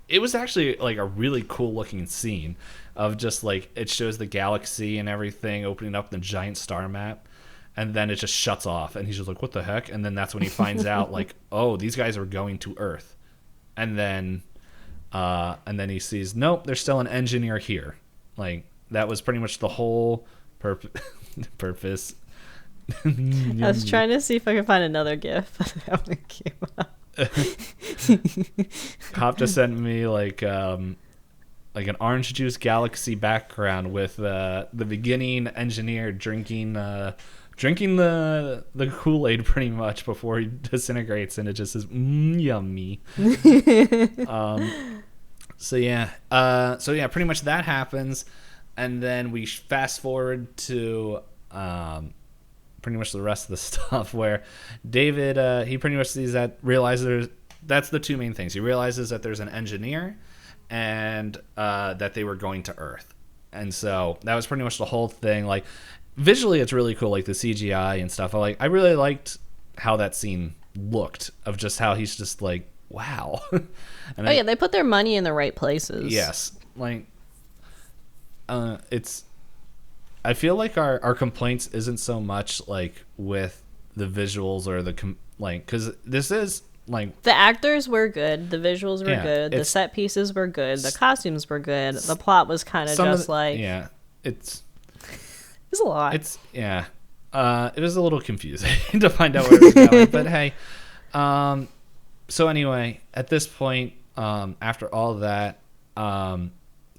[SPEAKER 2] it was actually like a really cool looking scene of just like, it shows the galaxy and everything opening up the giant star map, and then it just shuts off and he's just like, what the heck? And then that's when he finds out like, oh, these guys are going to Earth. And then he sees, nope, there's still an engineer here. Like, that was pretty much the whole purpose.
[SPEAKER 1] I was trying to see if I could find another GIF. That one came up.
[SPEAKER 2] Hop just sent me like an orange juice galaxy background with the beginning engineer drinking the Kool-Aid pretty much before he disintegrates, and it just says yummy. So yeah, pretty much that happens, and then we fast forward to pretty much the rest of the stuff where David he pretty much sees realizes that's the two main things. He realizes that there's an engineer and that they were going to Earth, and so that was pretty much the whole thing. Like, visually it's really cool, like the CGI and stuff. I really liked how that scene looked, of just how he's just like, wow. And
[SPEAKER 1] yeah, they put their money in the right places.
[SPEAKER 2] Yes, like it's, I feel like our complaints isn't so much like with the visuals or because this is like,
[SPEAKER 1] the actors were good, the visuals were good, the set pieces were good, the costumes were good, the plot was kind of just like,
[SPEAKER 2] yeah, it's
[SPEAKER 1] a lot.
[SPEAKER 2] It's it was a little confusing to find out where it was going, but hey. So anyway, at this point, after all that,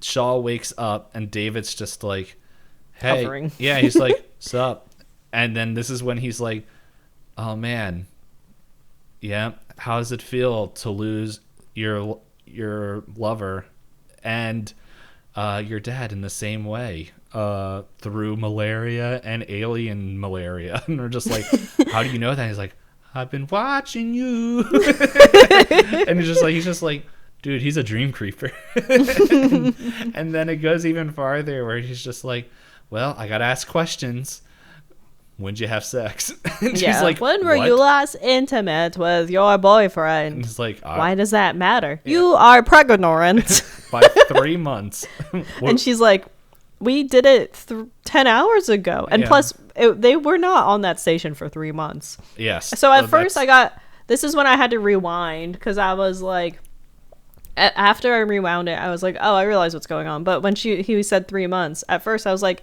[SPEAKER 2] Shaw wakes up and David's just like, hey,
[SPEAKER 1] hovering.
[SPEAKER 2] Yeah, he's like, sup? And then this is when he's like, oh man, yeah, how does it feel to lose your lover and your dad in the same way? Through malaria and alien malaria. And we're just like, how do you know that? He's like, I've been watching you. And he's just like, dude, he's a dream creeper. And then it goes even farther where he's just like, well, I gotta ask questions. When'd you have sex? And
[SPEAKER 1] yeah,
[SPEAKER 2] she's like,
[SPEAKER 1] when were you last intimate with your boyfriend?
[SPEAKER 2] And he's like,
[SPEAKER 1] why does that matter? Yeah. You are pregnant.
[SPEAKER 2] By 3 months.
[SPEAKER 1] And she's like, we did it 10 hours ago. And plus, they were not on that station for 3 months.
[SPEAKER 2] Yes.
[SPEAKER 1] So at first this is when I had to rewind, because I was like, after I rewound it, I was like, oh, I realize what's going on. But when he said 3 months, at first I was like,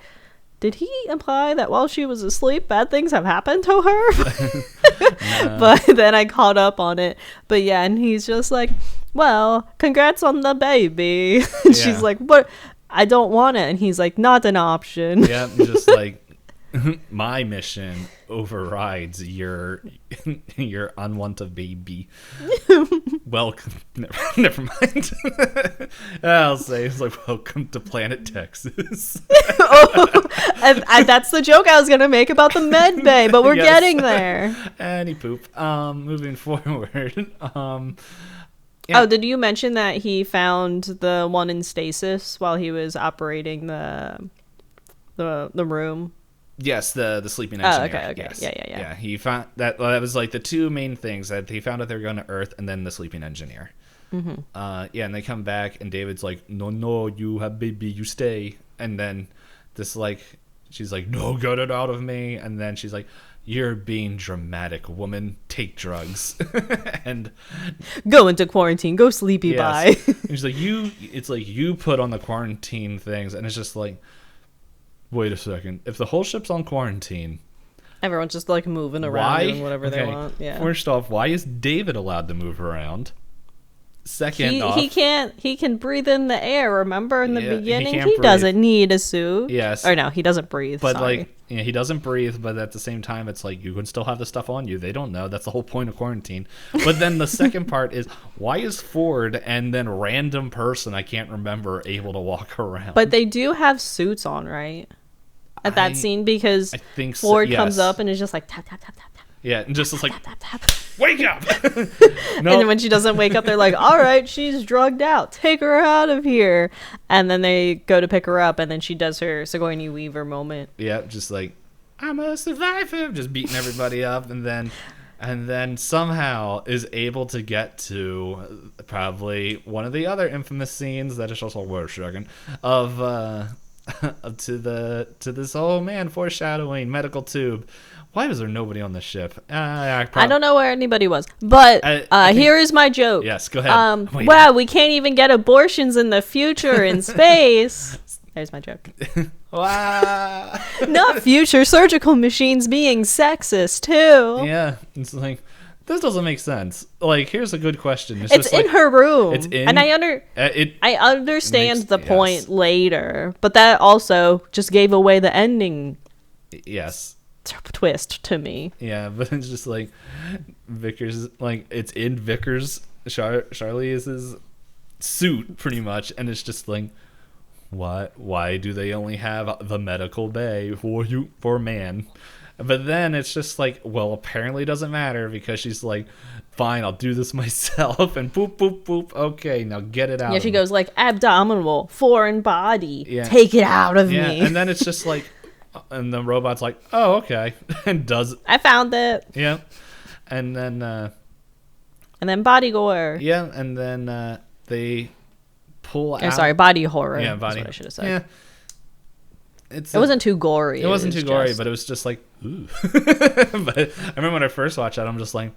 [SPEAKER 1] did he imply that while she was asleep, bad things have happened to her? But then I caught up on it. But yeah, and he's just like, well, congrats on the baby. And she's like, what? I don't want it. And he's like, not an option.
[SPEAKER 2] Yeah, just like, my mission overrides your unwanted baby. welcome. Never mind. I'll say it's like, welcome to Planet Texas.
[SPEAKER 1] and that's the joke I was gonna make about the med bay, but we're getting there.
[SPEAKER 2] Any poop. Moving forward.
[SPEAKER 1] Oh, did you mention that he found the one in stasis while he was operating the room?
[SPEAKER 2] Yes, the sleeping engineer.
[SPEAKER 1] Oh, okay.
[SPEAKER 2] Yes.
[SPEAKER 1] Yeah.
[SPEAKER 2] He found that. Well, that was like the two main things that he found out they were going to Earth, and then the sleeping engineer. Mm-hmm. And they come back, and David's like, "No, you have baby, you stay." And then she's like, "No, get it out of me." And then she's like, "You're being dramatic, woman. Take drugs." And
[SPEAKER 1] go into quarantine. Go sleepy bye.
[SPEAKER 2] And she's like, It's like you put on the quarantine things, and it's just like, wait a second. If the whole ship's on quarantine,
[SPEAKER 1] everyone's just like moving around doing whatever they want. Yeah.
[SPEAKER 2] First off, why is David allowed to move around? Second off,
[SPEAKER 1] he can breathe in the air. Remember in the beginning, he doesn't need a suit.
[SPEAKER 2] Yes.
[SPEAKER 1] Or no, he doesn't breathe.
[SPEAKER 2] But
[SPEAKER 1] sorry.
[SPEAKER 2] he doesn't breathe. But at the same time, it's like you can still have the stuff on you. They don't know. That's the whole point of quarantine. But then the second part is, why is Ford and then random person I can't remember able to walk around?
[SPEAKER 1] But they do have suits on, right? At that scene, because
[SPEAKER 2] I think
[SPEAKER 1] Ford comes up and is just like tap tap tap tap tap.
[SPEAKER 2] Yeah, and just like
[SPEAKER 1] tap, tap, tap.
[SPEAKER 2] Wake up.
[SPEAKER 1] And then when she doesn't wake up, they're like, all right, she's drugged out, take her out of here. And then they go to pick her up, and then she does her Sigourney Weaver moment.
[SPEAKER 2] Yeah, just like, I'm a survivor, just beating everybody up, and then somehow is able to get to probably one of the other infamous scenes that is also worth shrugging of to this foreshadowing medical tube. Why was there nobody on the ship?
[SPEAKER 1] I don't know where anybody was, but here is my joke.
[SPEAKER 2] Yes, go ahead.
[SPEAKER 1] Wow, we can't even get abortions in the future in space. There's my joke.
[SPEAKER 2] Wow.
[SPEAKER 1] Not future surgical machines being sexist too.
[SPEAKER 2] Yeah, it's like, this doesn't make sense. Like, here's a good question.
[SPEAKER 1] It's in her room.
[SPEAKER 2] It's in,
[SPEAKER 1] and I understand the point later, but that also just gave away the ending.
[SPEAKER 2] Yes.
[SPEAKER 1] Twist to me.
[SPEAKER 2] Yeah, but it's just like Vickers, like it's in Vickers Charlize's suit pretty much, and it's just like, why do they only have the medical bay for man? But then it's just like, well, apparently it doesn't matter, because she's like, fine, I'll do this myself, and boop, boop, boop, okay, now get it out.
[SPEAKER 1] Yeah, she goes like, abdominal, foreign body,
[SPEAKER 2] yeah.
[SPEAKER 1] Take it out of me.
[SPEAKER 2] And then it's just like, and the robot's like, oh, okay, and does.
[SPEAKER 1] I found it.
[SPEAKER 2] Yeah, and then
[SPEAKER 1] body gore.
[SPEAKER 2] Yeah, and then they pull out.
[SPEAKER 1] Sorry, body horror.
[SPEAKER 2] Yeah, body.
[SPEAKER 1] That's what I should have said.
[SPEAKER 2] Yeah.
[SPEAKER 1] It wasn't too gory.
[SPEAKER 2] It wasn't too gory, but it was just like, ooh. But I remember when I first watched that, I'm just like,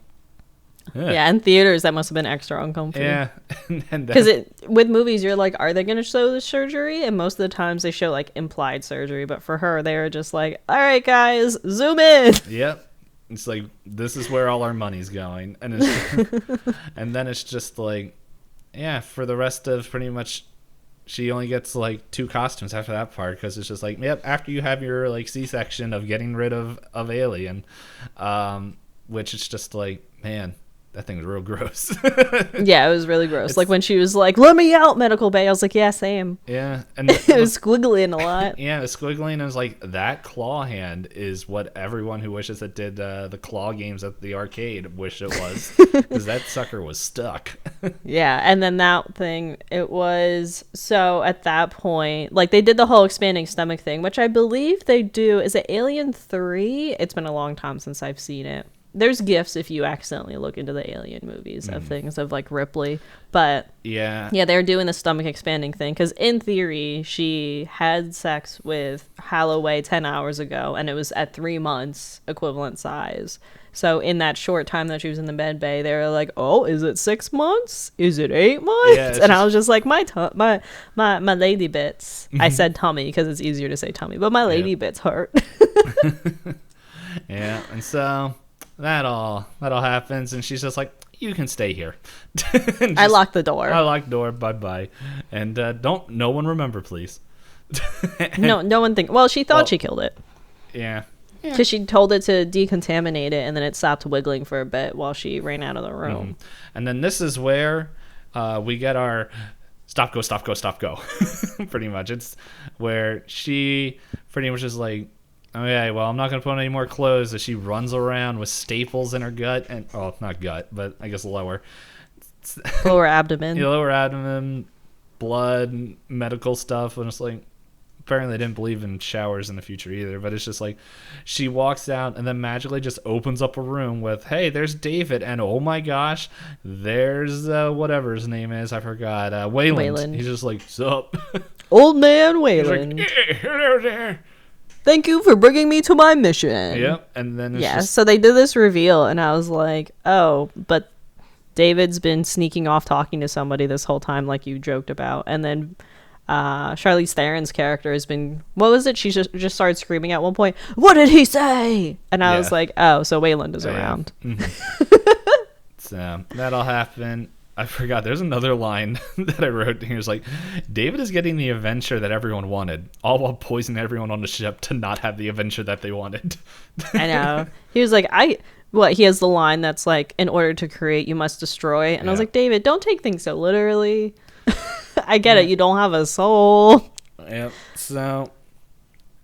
[SPEAKER 1] yeah, in theaters that must have been extra uncomfortable.
[SPEAKER 2] Yeah,
[SPEAKER 1] because with movies you're like, are they going to show the surgery? And most of the times they show like implied surgery, but for her they were just like, all right guys, zoom in.
[SPEAKER 2] Yep, it's like, this is where all our money's going, and it's and then it's just like, yeah, for the rest of pretty much, she only gets like 2 costumes after that part, because it's just like, yep, after you have your like C-section of getting rid of Alien, which is just like, man, that thing was real gross.
[SPEAKER 1] Yeah, it was really gross. Like when she was like, let me out, medical bay, I was like, yeah, same.
[SPEAKER 2] Yeah. And
[SPEAKER 1] it was squiggling a lot.
[SPEAKER 2] Yeah, it was squiggling, and it was like, that claw hand is what everyone who wishes it did the claw games at the arcade wish it was, because that sucker was stuck.
[SPEAKER 1] Yeah, and then that thing, it was, so at that point, like they did the whole expanding stomach thing, which I believe they do, is it Alien 3? It's been a long time since I've seen it. There's GIFs if you accidentally look into the Alien movies of things of like Ripley, but yeah, they're doing the stomach expanding thing, because in theory she had sex with Holloway 10 hours ago, and it was at 3 months equivalent size. So in that short time that she was in the med bay, they were like, oh, is it 6 months? Is it 8 months? Yeah, and I was just like, my lady bits. I said tummy because it's easier to say tummy, but my lady bits hurt.
[SPEAKER 2] Yeah, and so that all happens, and she's just like, you can stay here.
[SPEAKER 1] I locked the door.
[SPEAKER 2] Bye. And no one remember, please.
[SPEAKER 1] No one think. Well, she thought she killed it.
[SPEAKER 2] Yeah.
[SPEAKER 1] Because she told it to decontaminate it, and then it stopped wiggling for a bit while she ran out of the room.
[SPEAKER 2] And then this is where we get our stop, go, stop, go, stop, go. Pretty much. It's where she pretty much is like, okay, well, I'm not going to put on any more clothes. As she runs around with staples in her gut. And not gut, but I guess lower.
[SPEAKER 1] Lower abdomen.
[SPEAKER 2] Lower abdomen, blood, medical stuff. And it's like, apparently they didn't believe in showers in the future either. But it's just like, she walks out and then magically just opens up a room with, hey, there's David. And oh my gosh, there's whatever his name is. I forgot. Wayland. He's just like, sup?
[SPEAKER 1] Old man Wayland.
[SPEAKER 2] He's like, hello there.
[SPEAKER 1] Thank you for bringing me to my mission.
[SPEAKER 2] Yep. And then
[SPEAKER 1] so they did this reveal, and I was like, oh, but David's been sneaking off talking to somebody this whole time, like you joked about. And then Charlize Theron's character has been, what was it? She just started screaming at one point, what did he say? And I was like, oh, so Wayland is around.
[SPEAKER 2] So that'll happen. I forgot. There's another line that I wrote here. It's like, David is getting the adventure that everyone wanted, all while poisoning everyone on the ship to not have the adventure that they wanted.
[SPEAKER 1] I know. He was like, he has the line that's like, in order to create, you must destroy. And I was like, David, don't take things so literally. I get it. You don't have a soul.
[SPEAKER 2] Yep. So,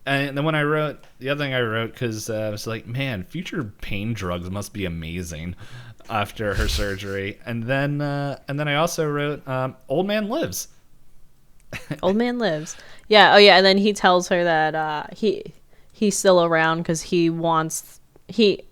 [SPEAKER 2] and then when I wrote, the other thing I wrote, because I was like, man, future pain drugs must be amazing after her surgery. And then I also wrote, old man lives.
[SPEAKER 1] Old man lives. Yeah. Oh yeah. And then he tells her that he's still around because he wants he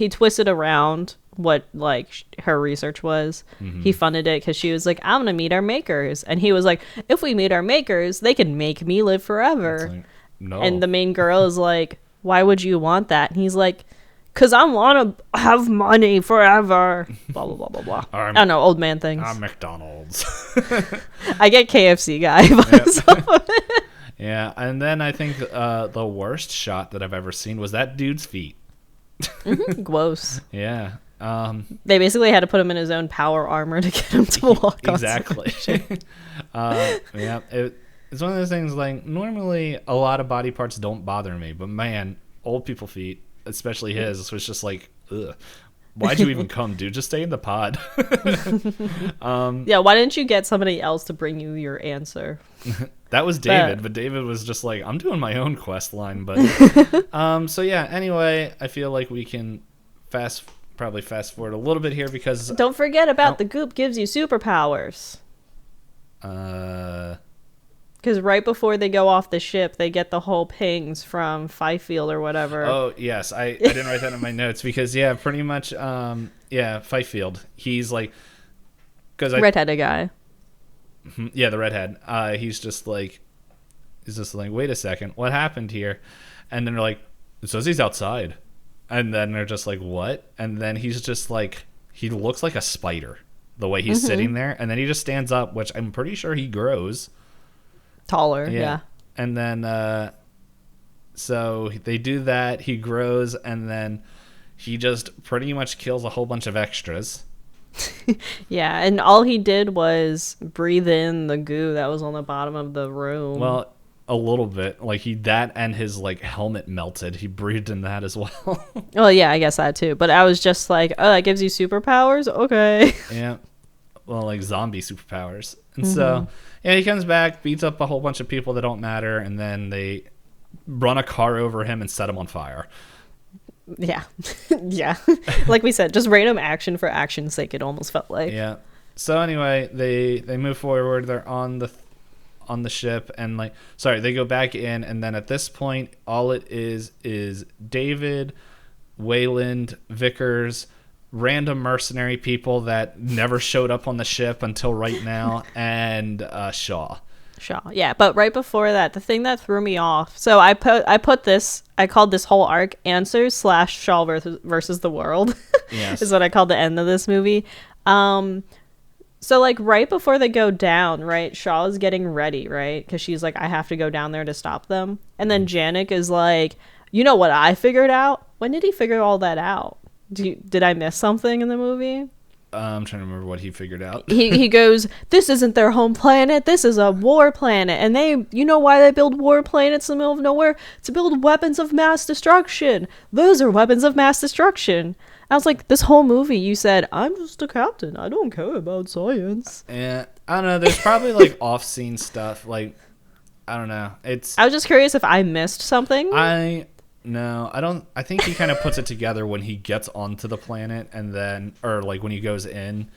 [SPEAKER 1] twisted around what like her research was. He funded it because she was like, I'm gonna meet our makers, and he was like, if we meet our makers, they can make me live forever. Like, no. And the main girl is like, why would you want that? And he's like, because I want to have money forever. Blah, blah, blah, blah, blah. I don't know, old man things.
[SPEAKER 2] I'm McDonald's.
[SPEAKER 1] I get KFC guy.
[SPEAKER 2] Yeah, and then I think the worst shot that I've ever seen was that dude's feet.
[SPEAKER 1] Gross.
[SPEAKER 2] Yeah.
[SPEAKER 1] They basically had to put him in his own power armor to get him to walk on.
[SPEAKER 2] Exactly. Yeah, it's one of those things, like, normally a lot of body parts don't bother me, but man, old people feet, especially his, was just like, ugh. Why'd you even come, dude? Just stay in the pod.
[SPEAKER 1] Yeah, why didn't you get somebody else to bring you your answer?
[SPEAKER 2] That was David, but David was just like, I'm doing my own quest line. But so yeah, anyway, I feel like we can probably fast forward a little bit here because...
[SPEAKER 1] Don't forget about the goop gives you superpowers. Because right before they go off the ship, they get the whole pings from Fifield or whatever.
[SPEAKER 2] Oh, yes. I didn't write that in my notes because, yeah, pretty much, Fifield. He's like...
[SPEAKER 1] Redheaded guy.
[SPEAKER 2] Yeah, the redhead. He's just like, wait a second, what happened here? And then they're like, it says he's outside. And then they're just like, what? And then he's just like, he looks like a spider the way he's sitting there. And then he just stands up, which I'm pretty sure he grows.
[SPEAKER 1] Taller, yeah.
[SPEAKER 2] And then, so they do that. He grows, and then he just pretty much kills a whole bunch of extras.
[SPEAKER 1] Yeah, and all he did was breathe in the goo that was on the bottom of the room.
[SPEAKER 2] Well, a little bit. Like, that and his, like, helmet melted. He breathed in that as well.
[SPEAKER 1] Well, yeah, I guess that too. But I was just like, oh, that gives you superpowers? Okay.
[SPEAKER 2] Yeah. Well, like, zombie superpowers. And so... Yeah, he comes back, beats up a whole bunch of people that don't matter, and then they run a car over him and set him on fire.
[SPEAKER 1] Yeah. Yeah. Like we said, just random action for action's sake, it almost felt like.
[SPEAKER 2] Yeah. So anyway, they move forward. They're on the ship, and they go back in, and then at this point, all it is David, Wayland, Vickers, random mercenary people that never showed up on the ship until right now, and Shaw, yeah. But right before that, the thing that threw me off, so I called this whole arc Answers / Shaw versus the world. Yes. Is what I called the end of this movie. So like right before they go down, right, Shaw is getting ready, right, because she's like, I have to go down there to stop them, and then Janek is like, you know what I figured out? When did he figure all that out? Did I miss something in the movie? I'm trying to remember what he figured out.
[SPEAKER 1] he goes, this isn't their home planet. This is a war planet. And you know why they build war planets in the middle of nowhere? To build weapons of mass destruction. Those are weapons of mass destruction. I was like, this whole movie, you said, I'm just a captain. I don't care about science.
[SPEAKER 2] Yeah, I don't know. There's probably like off-scene stuff. Like, I don't know.
[SPEAKER 1] I was just curious if I missed something.
[SPEAKER 2] No, I don't. I think he kind of puts it together when he gets onto the planet, and then, or like when he goes in,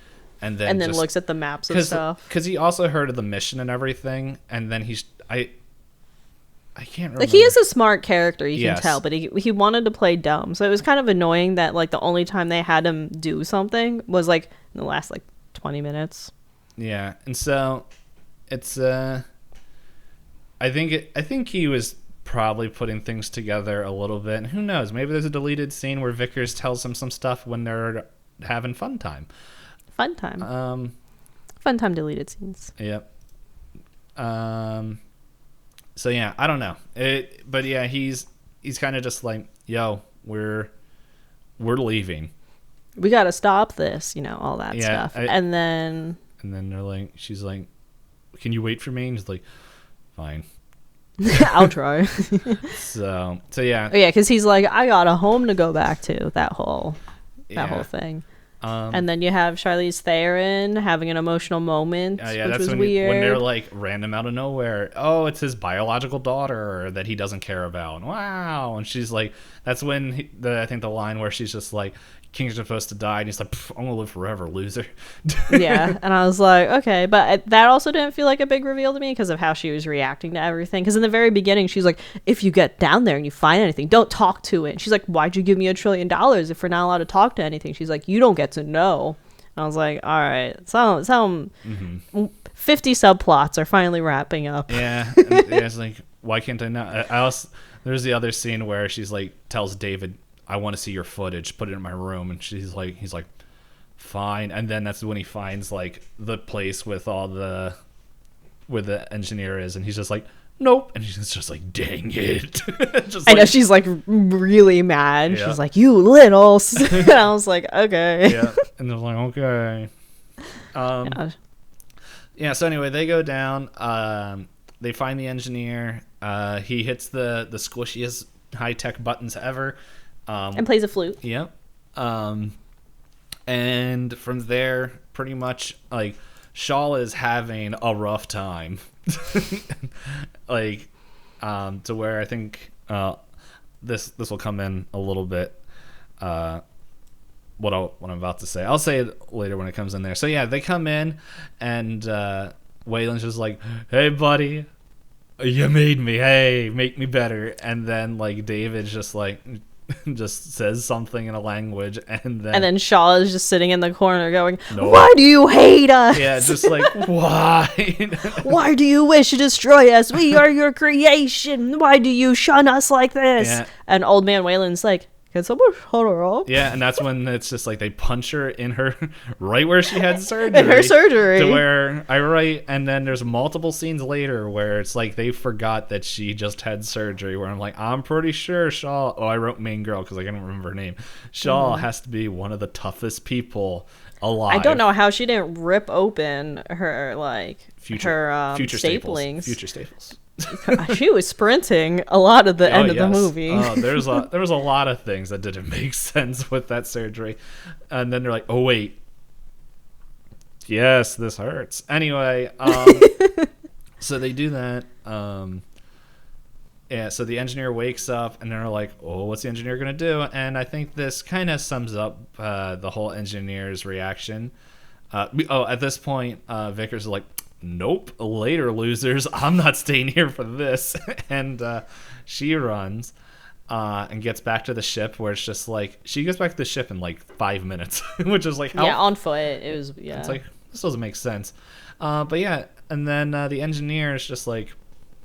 [SPEAKER 2] and then
[SPEAKER 1] looks at the maps and stuff.
[SPEAKER 2] Because he also heard of the mission and everything, and then I can't remember.
[SPEAKER 1] Like, he is a smart character, you can tell, but he wanted to play dumb, so it was kind of annoying that like the only time they had him do something was like in the last like 20 minutes.
[SPEAKER 2] Yeah, and so it's I think he was probably putting things together a little bit, and who knows, maybe there's a deleted scene where Vickers tells him some stuff when they're having fun time
[SPEAKER 1] deleted scenes.
[SPEAKER 2] Yep. So yeah, I don't know but yeah, he's kind of just like, yo, we're leaving,
[SPEAKER 1] we gotta stop this, all that stuff. And then
[SPEAKER 2] they're like, she's like, can you wait for me? And he's like, fine.
[SPEAKER 1] I'll try.
[SPEAKER 2] so yeah.
[SPEAKER 1] Oh, yeah, because he's like, I got a home to go back to. That whole thing. And then you have Charlize Theron having an emotional moment, which
[SPEAKER 2] that's
[SPEAKER 1] was
[SPEAKER 2] when
[SPEAKER 1] weird.
[SPEAKER 2] When they're like random out of nowhere, oh, it's his biological daughter that he doesn't care about. Wow. And she's like, that's when I think the line where she's just like, King's supposed to die, and he's like, I'm gonna live forever, loser.
[SPEAKER 1] Yeah, and I was like, okay, but that also didn't feel like a big reveal to me because of how she was reacting to everything. Because in the very beginning, she's like, if you get down there and you find anything, don't talk to it. And she's like, why'd you give me $1 trillion if we're not allowed to talk to anything? She's like, you don't get to know. And I was like, all right, some 50 subplots are finally wrapping up.
[SPEAKER 2] Yeah, and it's like, why can't I know? There's the other scene where she's like, tells David, I want to see your footage, put it in my room. And he's like, fine. And then that's when he finds like the place with where the engineer is. And he's just like, nope. And she's just like, dang it.
[SPEAKER 1] I know, she's like really mad. Yeah. She's like, you little. And I was like, okay.
[SPEAKER 2] Yeah. And they're like, okay. Yeah. So anyway, they go down. They find the engineer. He hits the squishiest high-tech buttons ever.
[SPEAKER 1] And plays a flute.
[SPEAKER 2] Yep. And from there, pretty much, like, Shaw is having a rough time. Like, to where I think this will come in a little bit. What I'm about to say. I'll say it later when it comes in there. So, yeah, they come in, and Waylon's just like, hey, buddy, you made me. Hey, make me better. And then, like, David's just like... just says something in a language, and then
[SPEAKER 1] Shaw is just sitting in the corner going, no. Why do you hate us?
[SPEAKER 2] Yeah, just like, why?
[SPEAKER 1] Why do you wish to destroy us? We are your creation. Why do you shun us like this? Yeah. And old man Waylon's like, can someone shut her up?
[SPEAKER 2] Yeah, and that's when it's just like they punch her in her right where she had surgery.
[SPEAKER 1] In her surgery.
[SPEAKER 2] To where I write, and then there's multiple scenes later where it's like they forgot that she just had surgery. Where I'm like, I'm pretty sure Shaw. Oh, I wrote main girl because I can't remember her name. Shaw has to be one of the toughest people alive.
[SPEAKER 1] I don't know how she didn't rip open her future staplings.
[SPEAKER 2] Future staples.
[SPEAKER 1] She was sprinting a lot at the end of the movie.
[SPEAKER 2] There was a lot of things that didn't make sense with that surgery, and then they're like, "Oh wait, yes, this hurts." Anyway, so they do that. Yeah, so the engineer wakes up, and they're like, "Oh, what's the engineer gonna do?" And I think this kind of sums up the whole engineer's reaction. At this point, Vickers is like, nope, later, losers. I'm not staying here for this. And she runs and gets back to the ship, where it's just like, she gets back to the ship in like 5 minutes, which is like,
[SPEAKER 1] yeah, on foot. It was, yeah.
[SPEAKER 2] It's like, this doesn't make sense. But yeah, and then the engineer is just like,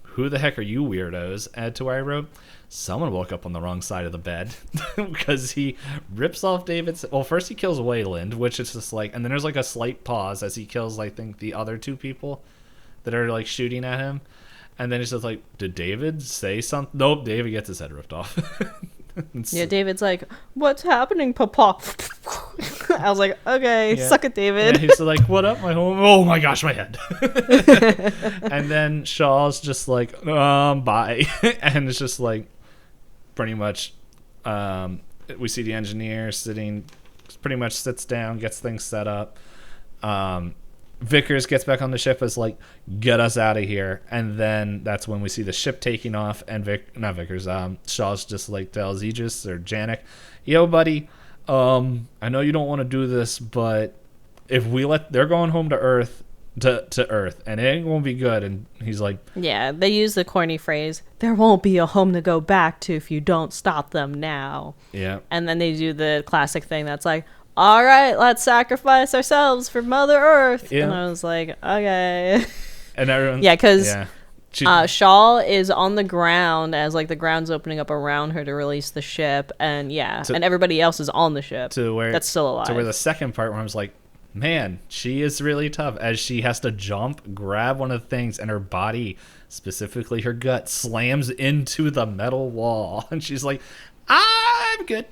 [SPEAKER 2] who the heck are you weirdos? Add to where I wrote, someone woke up on the wrong side of the bed, because he rips off David's... Well, first he kills Wayland, which is just like... And then there's like a slight pause as he kills, I think, the other two people that are like shooting at him. And then it's just like, did David say something? Nope, David gets his head ripped off.
[SPEAKER 1] Yeah, David's like, what's happening, Papa? I was like, okay, suck it, David.
[SPEAKER 2] Yeah, he's like, what up, my home? Oh my gosh, my head. And then Shaw's just like, bye. And it's just like, pretty much, we see the engineer pretty much sits down, gets things set up. Vickers gets back on the ship, is like, get us out of here. And then that's when we see the ship taking off, and Shaw's just like tells Aegis or Janek, yo, buddy, I know you don't want to do this, but if they're going home to Earth, to Earth, and it ain't gonna be good. And he's like,
[SPEAKER 1] yeah, they use the corny phrase, there won't be a home to go back to if you don't stop them now.
[SPEAKER 2] Yeah.
[SPEAKER 1] And then they do the classic thing that's like, all right, let's sacrifice ourselves for Mother Earth. Yeah. And I was like, okay.
[SPEAKER 2] And everyone,
[SPEAKER 1] because Shaw is on the ground as like the ground's opening up around her to release the ship, and and everybody else is on the ship that's still alive.
[SPEAKER 2] To where the second part where I was like, man, she is really tough, as she has to jump, grab one of the things, and her body, specifically her gut, slams into the metal wall, and she's like, I'm good.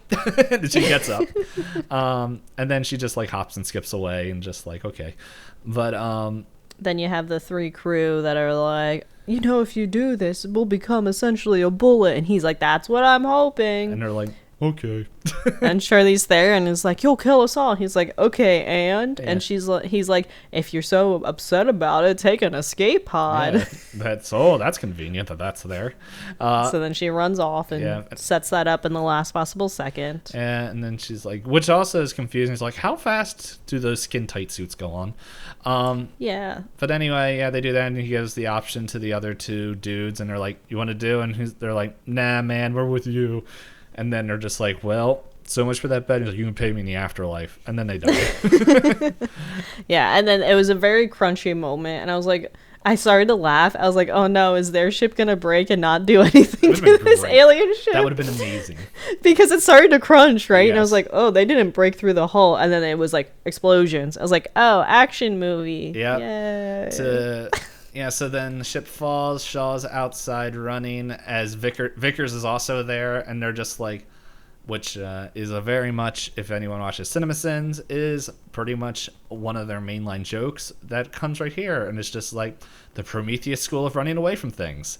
[SPEAKER 2] And she gets up. And then she just like hops and skips away and just like, okay. But
[SPEAKER 1] then you have the 3 crew that are like, if you do this, it will become essentially a bullet. And he's like, that's what I'm hoping.
[SPEAKER 2] And they're like, okay.
[SPEAKER 1] And Charlize Theron is like, you'll kill us all. He's like, okay, and he's like, if you're so upset about it, take an escape pod.
[SPEAKER 2] Yeah, that's convenient that's there.
[SPEAKER 1] So then she runs off and sets that up in the last possible second.
[SPEAKER 2] And then she's like, which also is confusing. It's like, how fast do those skin tight suits go on? But anyway, they do that, and he gives the option to the other 2 dudes, and they're like, you want to do? And they're like, nah, man, we're with you. And then they're just like, well, so much for that bet. He's like, you can pay me in the afterlife. And then they die.
[SPEAKER 1] And then it was a very crunchy moment. And I was like, I started to laugh. I was like, oh no, is their ship going to break and not do anything to this alien ship?
[SPEAKER 2] That would have been amazing.
[SPEAKER 1] Because it started to crunch, right? Yes. And I was like, oh, they didn't break through the hull. And then it was like explosions. I was like, oh, action movie.
[SPEAKER 2] Yeah. So then the ship falls. Shaw's outside running as Vickers is also there, and they're just like, which is a very much, if anyone watches CinemaSins, is pretty much one of their mainline jokes that comes right here, and it's just like the Prometheus school of running away from things.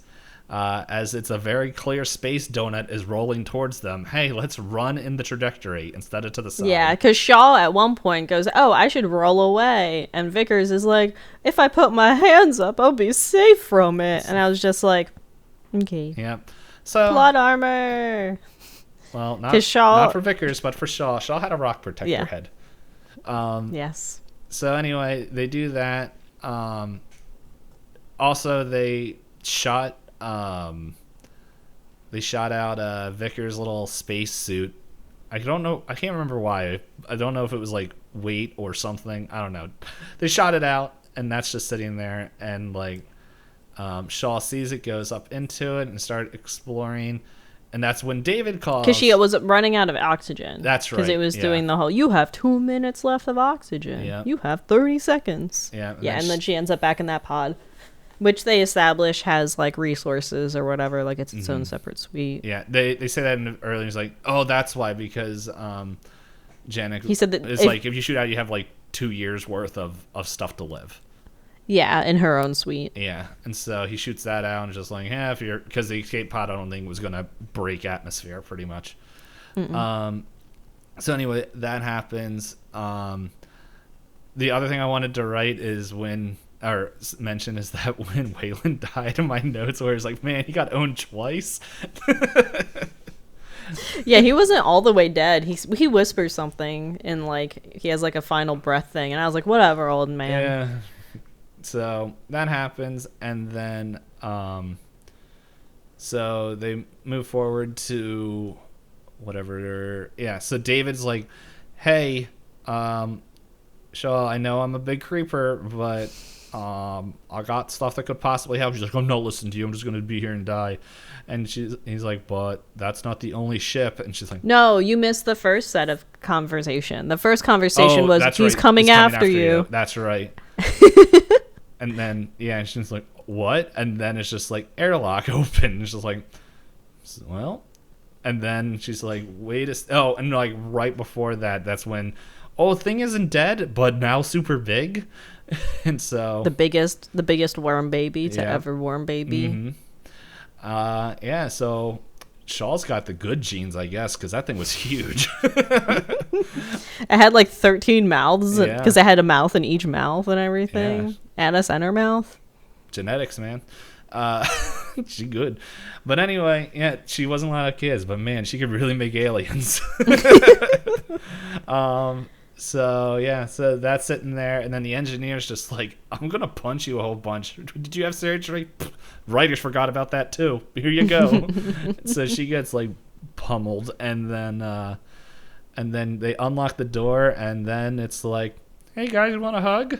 [SPEAKER 2] As it's a very clear space donut is rolling towards them. Hey, let's run in the trajectory instead of to the side. Yeah,
[SPEAKER 1] because Shaw at one point goes, oh, I should roll away. And Vickers is like, if I put my hands up, I'll be safe from it. And I was just like, okay.
[SPEAKER 2] Yeah. So
[SPEAKER 1] plot armor.
[SPEAKER 2] Well, not for Vickers, but for Shaw. Shaw had a rock protector head.
[SPEAKER 1] Yes.
[SPEAKER 2] So anyway, they do that. Also, they shot out Vickers' little space suit. I can't remember why. I don't know if it was like weight or something. I don't know. They shot it out, and that's just sitting there, and like Shaw sees it, goes up into it, and start exploring. And that's when David calls.
[SPEAKER 1] Because she was running out of oxygen.
[SPEAKER 2] That's right.
[SPEAKER 1] Because it was doing the whole, you have 2 minutes left of oxygen. Yep. You have 30 seconds.
[SPEAKER 2] Yeah.
[SPEAKER 1] And then she ends up back in that pod, which they establish has like resources or whatever. Like it's its own separate suite.
[SPEAKER 2] Yeah. They say that earlier. He's like, oh, that's why. Because Janek,
[SPEAKER 1] he said that
[SPEAKER 2] it's like if you shoot out, you have like 2 years worth of stuff to live.
[SPEAKER 1] Yeah, in her own suite.
[SPEAKER 2] Yeah, and so he shoots that out and just like, because the escape pod I don't think was going to break atmosphere pretty much. So anyway, that happens. The other thing I wanted to write is mention is that when Waylon died in my notes where it's like, man, he got owned twice.
[SPEAKER 1] Yeah, he wasn't all the way dead. He whispers something in like, he has like a final breath thing. And I was like, whatever, old man.
[SPEAKER 2] Yeah. So that happens, and then so they move forward to whatever. So David's like, hey, Shaw, I know I'm a big creeper, but I got stuff that could possibly help. She's like, I'm not listening to you. I'm just going to be here and die. And he's like, but that's not the only ship. And she's like,
[SPEAKER 1] no, you missed the first set of conversation. The first conversation was, he's coming after you.
[SPEAKER 2] That's right. And then, and she's like, what? And then it's just like, airlock open. It's just like, well. And then she's like, and like right before that, that's when oh, thing isn't dead, but now super big. And so
[SPEAKER 1] the biggest worm baby to ever worm baby.
[SPEAKER 2] Mm-hmm. So Shaw's got the good genes, I guess, because that thing was huge.
[SPEAKER 1] It had like 13 mouths because it had a mouth in each mouth and everything, and a center mouth. Genetics, man.
[SPEAKER 2] She good. But anyway, she wasn't allowed to have kids, but man, she could really make aliens. So that's sitting there, and then the engineer's just like, I'm gonna punch you a whole bunch. Did you have surgery? Writers forgot about that too. Here you go. So she gets like pummeled, and then they unlock the door, and then it's like, hey guys, you want a hug?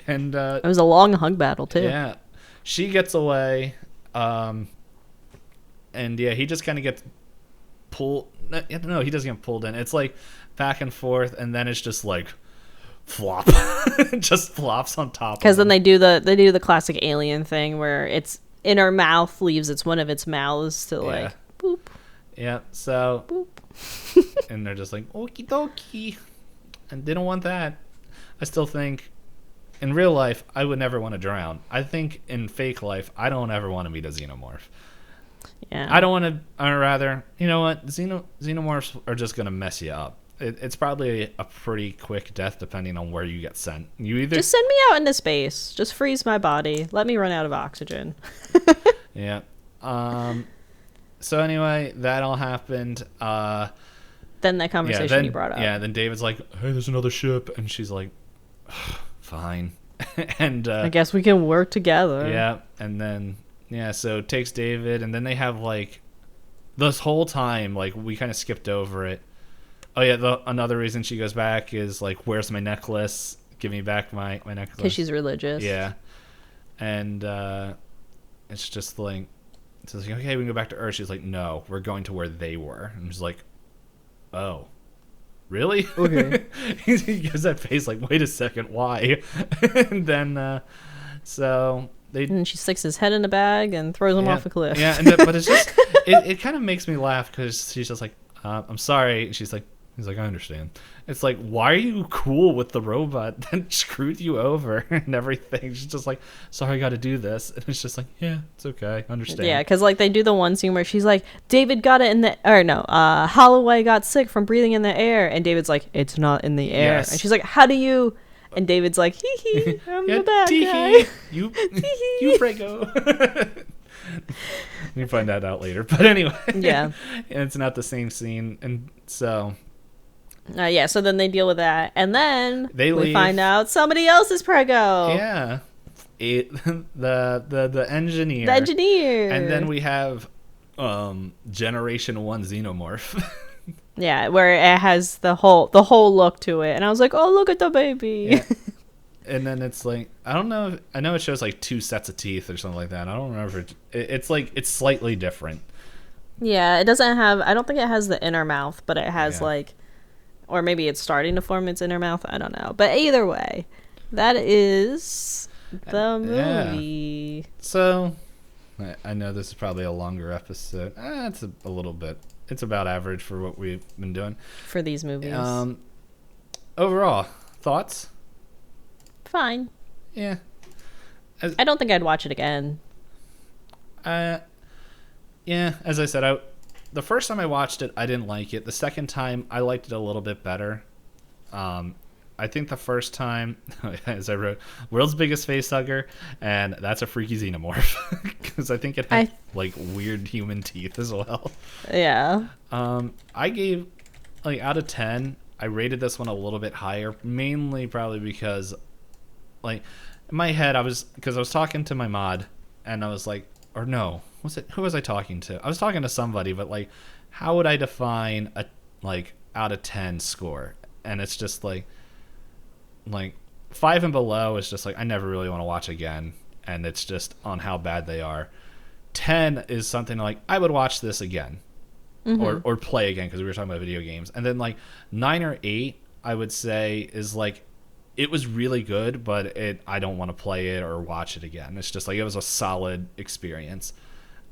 [SPEAKER 2] And
[SPEAKER 1] it was a long hug battle too.
[SPEAKER 2] Yeah, she gets away, and he just kind of gets pulled. No, he doesn't get pulled in. It's like back and forth, and then it's just like flop. It just flops on top.
[SPEAKER 1] Because then they do the classic alien thing where its inner mouth leaves one of its mouths to like boop.
[SPEAKER 2] Yeah. So boop. And they're just like okie dokie, and they don't want that. I still think in real life I would never want to drown. I think in fake life I don't ever want to meet a xenomorph. Yeah. I don't want to, or rather, you know what? Xenomorphs are just going to mess you up. It's probably a pretty quick death depending on where you get sent. You either
[SPEAKER 1] just send me out into space. Just freeze my body. Let me run out of oxygen.
[SPEAKER 2] Yeah. So anyway, that all happened.
[SPEAKER 1] Then that conversation you brought up.
[SPEAKER 2] Yeah, then David's like, hey, there's another ship. And she's like, fine. And
[SPEAKER 1] I guess we can work together.
[SPEAKER 2] Yeah, and then... Yeah, so it takes David, and then they have, like, this whole time, like, we kind of skipped over it. Oh, yeah, another reason she goes back is, like, where's my necklace? Give me back my necklace.
[SPEAKER 1] Because she's religious.
[SPEAKER 2] Yeah. And it's just, like, it's like, okay, we can go back to Earth. She's like, no, we're going to where they were. And she's like, oh, really? Okay. He gives that face, like, wait a second, why? And then, so...
[SPEAKER 1] And she sticks his head in a bag and throws him off a cliff.
[SPEAKER 2] Yeah, but it's just it kind of makes me laugh because she's just like, I'm sorry. And he's like, I understand. It's like, why are you cool with the robot that screwed you over and everything? She's just like, sorry, I got to do this. And it's just like, yeah, it's okay, I understand.
[SPEAKER 1] Yeah, because like they do the one scene where she's like, David got it in the, or no, Holloway got sick from breathing in the air, and David's like, it's not in the air. Yes. And she's like, how do you? And David's like, hee hee, I'm the bad guy.
[SPEAKER 2] You Prego. You find that out later. But anyway.
[SPEAKER 1] Yeah.
[SPEAKER 2] And it's not the same scene. And so.
[SPEAKER 1] So then they deal with that. And then we find out somebody else is Prego.
[SPEAKER 2] Yeah. The engineer.
[SPEAKER 1] The engineer.
[SPEAKER 2] And then we have Generation 1 Xenomorph.
[SPEAKER 1] Yeah, where it has the whole look to it, and I was like, "Oh, look at the baby!"
[SPEAKER 2] Yeah. And then it's like, I don't know. I know it shows like 2 sets of teeth or something like that. I don't remember. It's like it's slightly different.
[SPEAKER 1] Yeah, it doesn't have. I don't think it has the inner mouth, but it has like, or maybe it's starting to form its inner mouth. I don't know. But either way, that is the movie.
[SPEAKER 2] Yeah. So, I know this is probably a longer episode. It's a little bit. It's about average for what we've been doing
[SPEAKER 1] for these movies.
[SPEAKER 2] Overall thoughts?
[SPEAKER 1] Fine.
[SPEAKER 2] Yeah.
[SPEAKER 1] I don't think I'd watch it again.
[SPEAKER 2] Yeah. As I said, the first time I watched it, I didn't like it. The second time, I liked it a little bit better. I think the first time, as I wrote, world's biggest facehugger, and that's a freaky xenomorph because I think it had like weird human teeth as well.
[SPEAKER 1] Yeah.
[SPEAKER 2] I gave like out of 10. I rated this one a little bit higher, mainly probably because, like, in my head I was talking to my mod, and I was like, or no, who was I talking to? I was talking to somebody, but like, how would I define a like out of 10 score? And it's just like 5 and below is just like I never really want to watch again, and it's just on how bad they are. 10 is something like I would watch this again, or play again because we were talking about video games. And then like 9 or 8, I would say is like it was really good, but I don't want to play it or watch it again. It's just like it was a solid experience.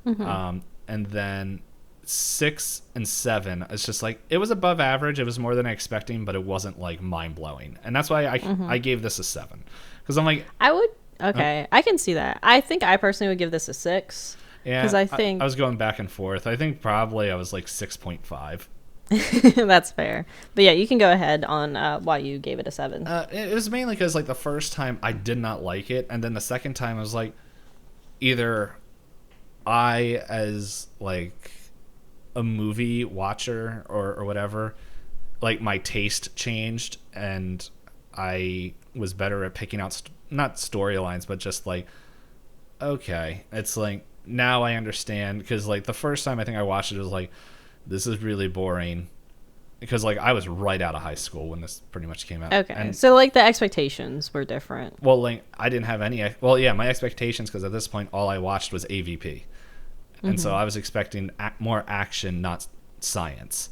[SPEAKER 2] And then 6 and 7, it's just like it was above average. It was more than I expecting, but it wasn't like mind blowing, and that's why I gave this a 7 because I'm like
[SPEAKER 1] I would I can see that. I think I personally would give this a 6.
[SPEAKER 2] Yeah,
[SPEAKER 1] because I think
[SPEAKER 2] I was going back and forth. I think probably I was like 6.5.
[SPEAKER 1] That's fair. But yeah, you can go ahead on why you gave it a 7.
[SPEAKER 2] It was mainly because like the first time I did not like it, and then the second time I was like, either I as like a movie watcher or whatever, like my taste changed and I was better at picking out not storylines, but just like, okay, it's like now I understand, because like the first time I think I watched it was like, this is really boring, because like I was right out of high school when this pretty much came out.
[SPEAKER 1] Okay,
[SPEAKER 2] and,
[SPEAKER 1] so like the expectations were different.
[SPEAKER 2] well, like I didn't have any, well, yeah, my expectations, because at this point all I watched was AVP, and so I was expecting more action, not science.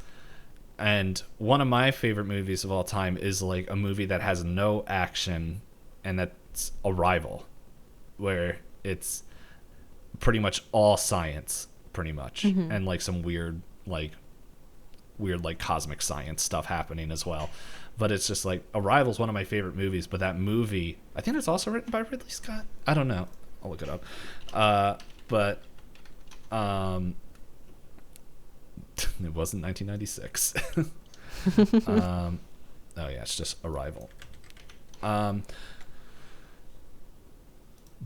[SPEAKER 2] And one of my favorite movies of all time is like a movie that has no action, and that's Arrival, where it's pretty much all science, pretty much, and like some weird like cosmic science stuff happening as well. But it's just like Arrival's one of my favorite movies, but that movie, I think it's also written by Ridley Scott. I don't know. I'll look it up. But it wasn't 1996. Oh yeah, it's just Arrival.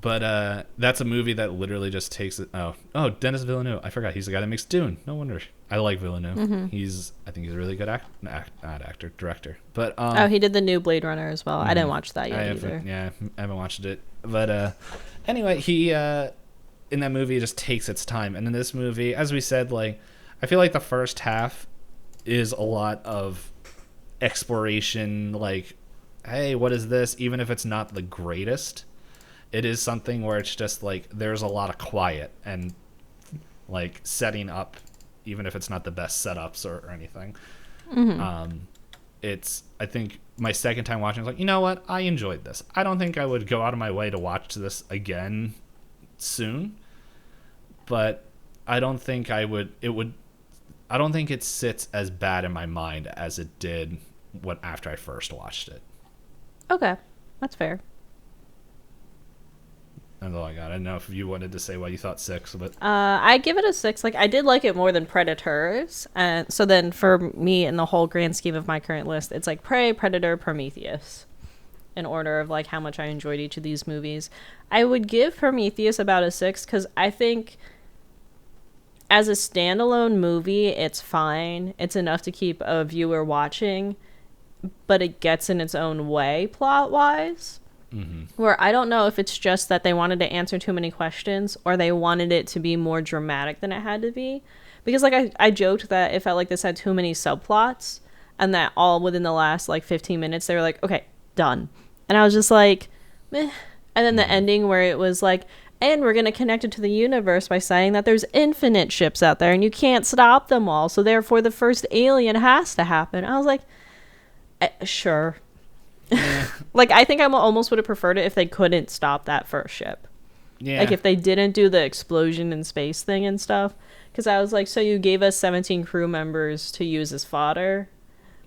[SPEAKER 2] But that's a movie that literally just takes it. Oh, Denis Villeneuve. I forgot. He's the guy that makes Dune. No wonder. I like Villeneuve. I think he's a really good director. But
[SPEAKER 1] he did the new Blade Runner as well. I didn't watch that yet either.
[SPEAKER 2] Yeah, I haven't watched it. But anyway, he in that movie just takes its time. And in this movie, as we said, like I feel like the first half is a lot of exploration. Like, hey, what is this? Even if it's not the greatest, it is something where it's just like there's a lot of quiet and like setting up, even if it's not the best setups or anything. It's, I think my second time watching, I was like, you know what? I enjoyed this. I don't think I would go out of my way to watch this again soon, but I don't think I don't think it sits as bad in my mind as it did after I first watched it.
[SPEAKER 1] Okay, that's fair.
[SPEAKER 2] That's all I got. I don't know if you wanted to say why you thought 6, but
[SPEAKER 1] I give it a 6. Like I did like it more than Predators, and so then for me in the whole grand scheme of my current list, it's like Prey, Predator, Prometheus, in order of like how much I enjoyed each of these movies. I would give Prometheus about a 6 because I think as a standalone movie, it's fine. It's enough to keep a viewer watching, but it gets in its own way plot-wise. Where I don't know if it's just that they wanted to answer too many questions or they wanted it to be more dramatic than it had to be. Because like I joked that it felt like this had too many subplots and that all within the last like 15 minutes they were like, okay, done. And I was just like, meh. And then the ending where it was like, and we're going to connect it to the universe by saying that there's infinite ships out there and you can't stop them all. So therefore the first alien has to happen. I was like, sure.
[SPEAKER 2] yeah.
[SPEAKER 1] Like, I think I almost would have preferred it if they couldn't stop that first ship.
[SPEAKER 2] Yeah.
[SPEAKER 1] Like, if they didn't do the explosion in space thing and stuff. Because I was like, so you gave us 17 crew members to use as fodder?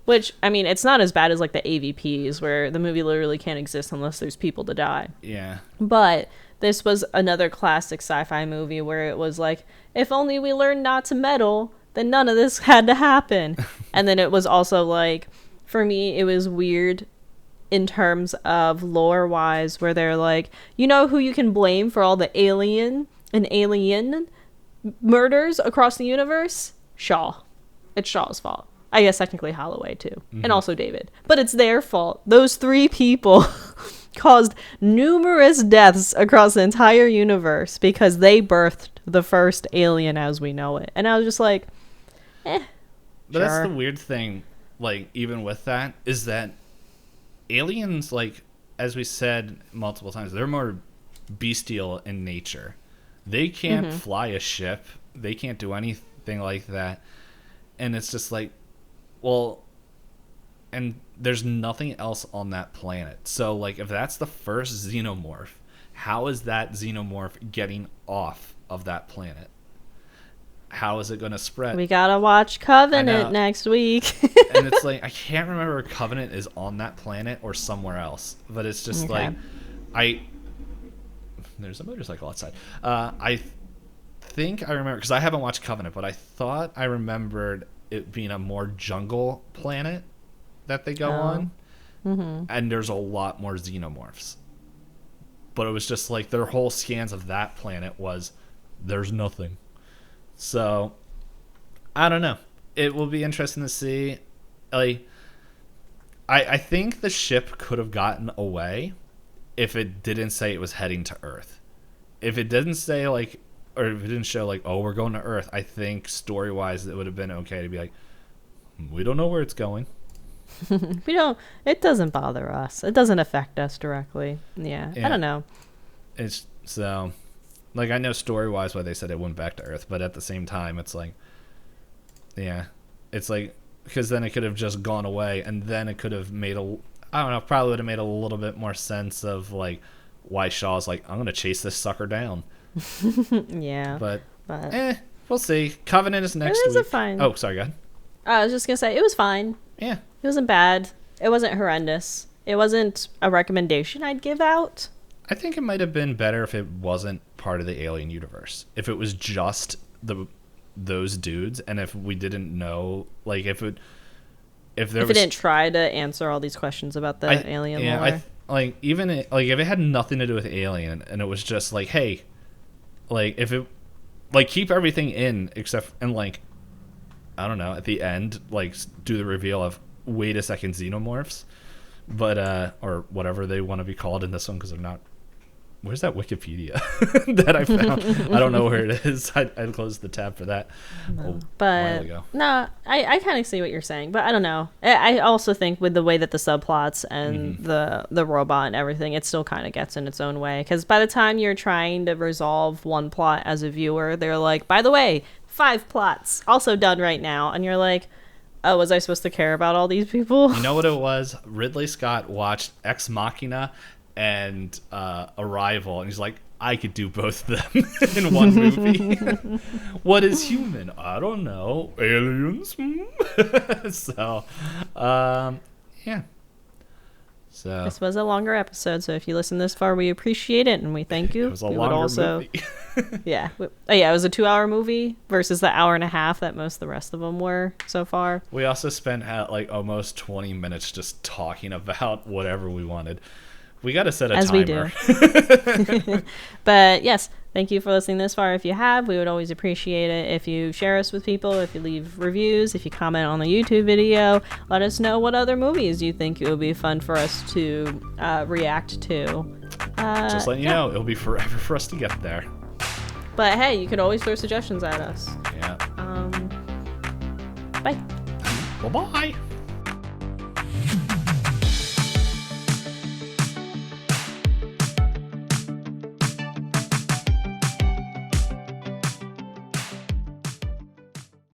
[SPEAKER 1] Which, I mean, it's not as bad as, like, the AVPs, where the movie literally can't exist unless there's people to die.
[SPEAKER 2] Yeah.
[SPEAKER 1] But this was another classic sci-fi movie where it was like, if only we learned not to meddle, then none of this had to happen. And then it was also, like, for me, it was weird in terms of lore wise, where they're like, you know who you can blame for all the alien murders across the universe? Shaw. It's Shaw's fault. I guess technically Holloway too. And also David. But it's their fault. Those 3 people caused numerous deaths across the entire universe because they birthed the first alien as we know it. And I was just like,
[SPEAKER 2] But
[SPEAKER 1] sure.
[SPEAKER 2] That's the weird thing, like, even with that, is that aliens, like, as we said multiple times, they're more bestial in nature. They can't fly a ship. They can't do anything like that. And it's just like, well, and there's nothing else on that planet. So, like, if that's the first xenomorph, how is that xenomorph getting off of that planet? how is it going to spread?
[SPEAKER 1] We gotta watch Covenant next week.
[SPEAKER 2] And it's like, I can't remember if Covenant is on that planet or somewhere else, but it's just like, there's a motorcycle outside. I think I remember, because I haven't watched Covenant, but I thought I remembered it being a more jungle planet that they go on. Mm-hmm. And there's a lot more xenomorphs. But it was just like their whole scans of that planet was, there's nothing. So, I don't know. It will be interesting to see. Like, I think the ship could have gotten away if it didn't say it was heading to Earth. If it didn't say, like, or if it didn't show, like, oh, we're going to Earth, I think story-wise it would have been okay to be like, we don't know where it's going.
[SPEAKER 1] It doesn't bother us. It doesn't affect us directly. Yeah. I don't know.
[SPEAKER 2] It's so, like, I know story-wise why they said it went back to Earth, but at the same time, it's like, yeah, it's like, because then it could have just gone away, and then it could have made I don't know, probably would have made a little bit more sense of, like, why Shaw's like, I'm going to chase this sucker down.
[SPEAKER 1] Yeah.
[SPEAKER 2] But we'll see. Covenant is next week.
[SPEAKER 1] Fine.
[SPEAKER 2] Oh, sorry, go ahead.
[SPEAKER 1] I was just going to say, it was fine.
[SPEAKER 2] Yeah.
[SPEAKER 1] It wasn't bad. It wasn't horrendous. It wasn't a recommendation I'd give out.
[SPEAKER 2] I think it might have been better if it wasn't part of the Alien universe. If it was just those dudes, and if we didn't know, like, if it didn't try to answer all these questions about the alien lore. Like, even if it had nothing to do with Alien, and it was just like, hey, like, if it, like, keep everything in except, and, like, I don't know, at the end, like, do the reveal of, wait a second, xenomorphs, but or whatever they want to be called in this one, because they're not. Where's that Wikipedia that I found? I don't know where it is. I closed the tab for that a while ago.
[SPEAKER 1] No, I kind of see what you're saying, but I don't know. I also think with the way that the subplots and the robot and everything, it still kind of gets in its own way, because by the time you're trying to resolve one plot as a viewer, they're like, by the way, 5 plots also done right now, and you're like, oh, was I supposed to care about all these people?
[SPEAKER 2] You know what it was? Ridley Scott watched Ex Machina and Arrival, and he's like, I could do both of them in one movie. What is human? I don't know. Aliens? So, yeah. So
[SPEAKER 1] this was a longer episode, so if you listen this far, we appreciate it, and we thank you.
[SPEAKER 2] It was a longer movie.
[SPEAKER 1] Yeah. It was a 2-hour movie versus the hour and a half that most of the rest of them were so far.
[SPEAKER 2] We also spent like almost 20 minutes just talking about whatever we wanted. We got to set a timer.
[SPEAKER 1] We do. But yes, thank you for listening this far. If you have, we would always appreciate it if you share us with people, if you leave reviews, if you comment on the YouTube video. Let us know what other movies you think it would be fun for us to react to.
[SPEAKER 2] Just letting you know, it'll be forever for us to get there.
[SPEAKER 1] But hey, you could always throw suggestions at us.
[SPEAKER 2] Yeah.
[SPEAKER 1] Bye.
[SPEAKER 2] Bye-bye.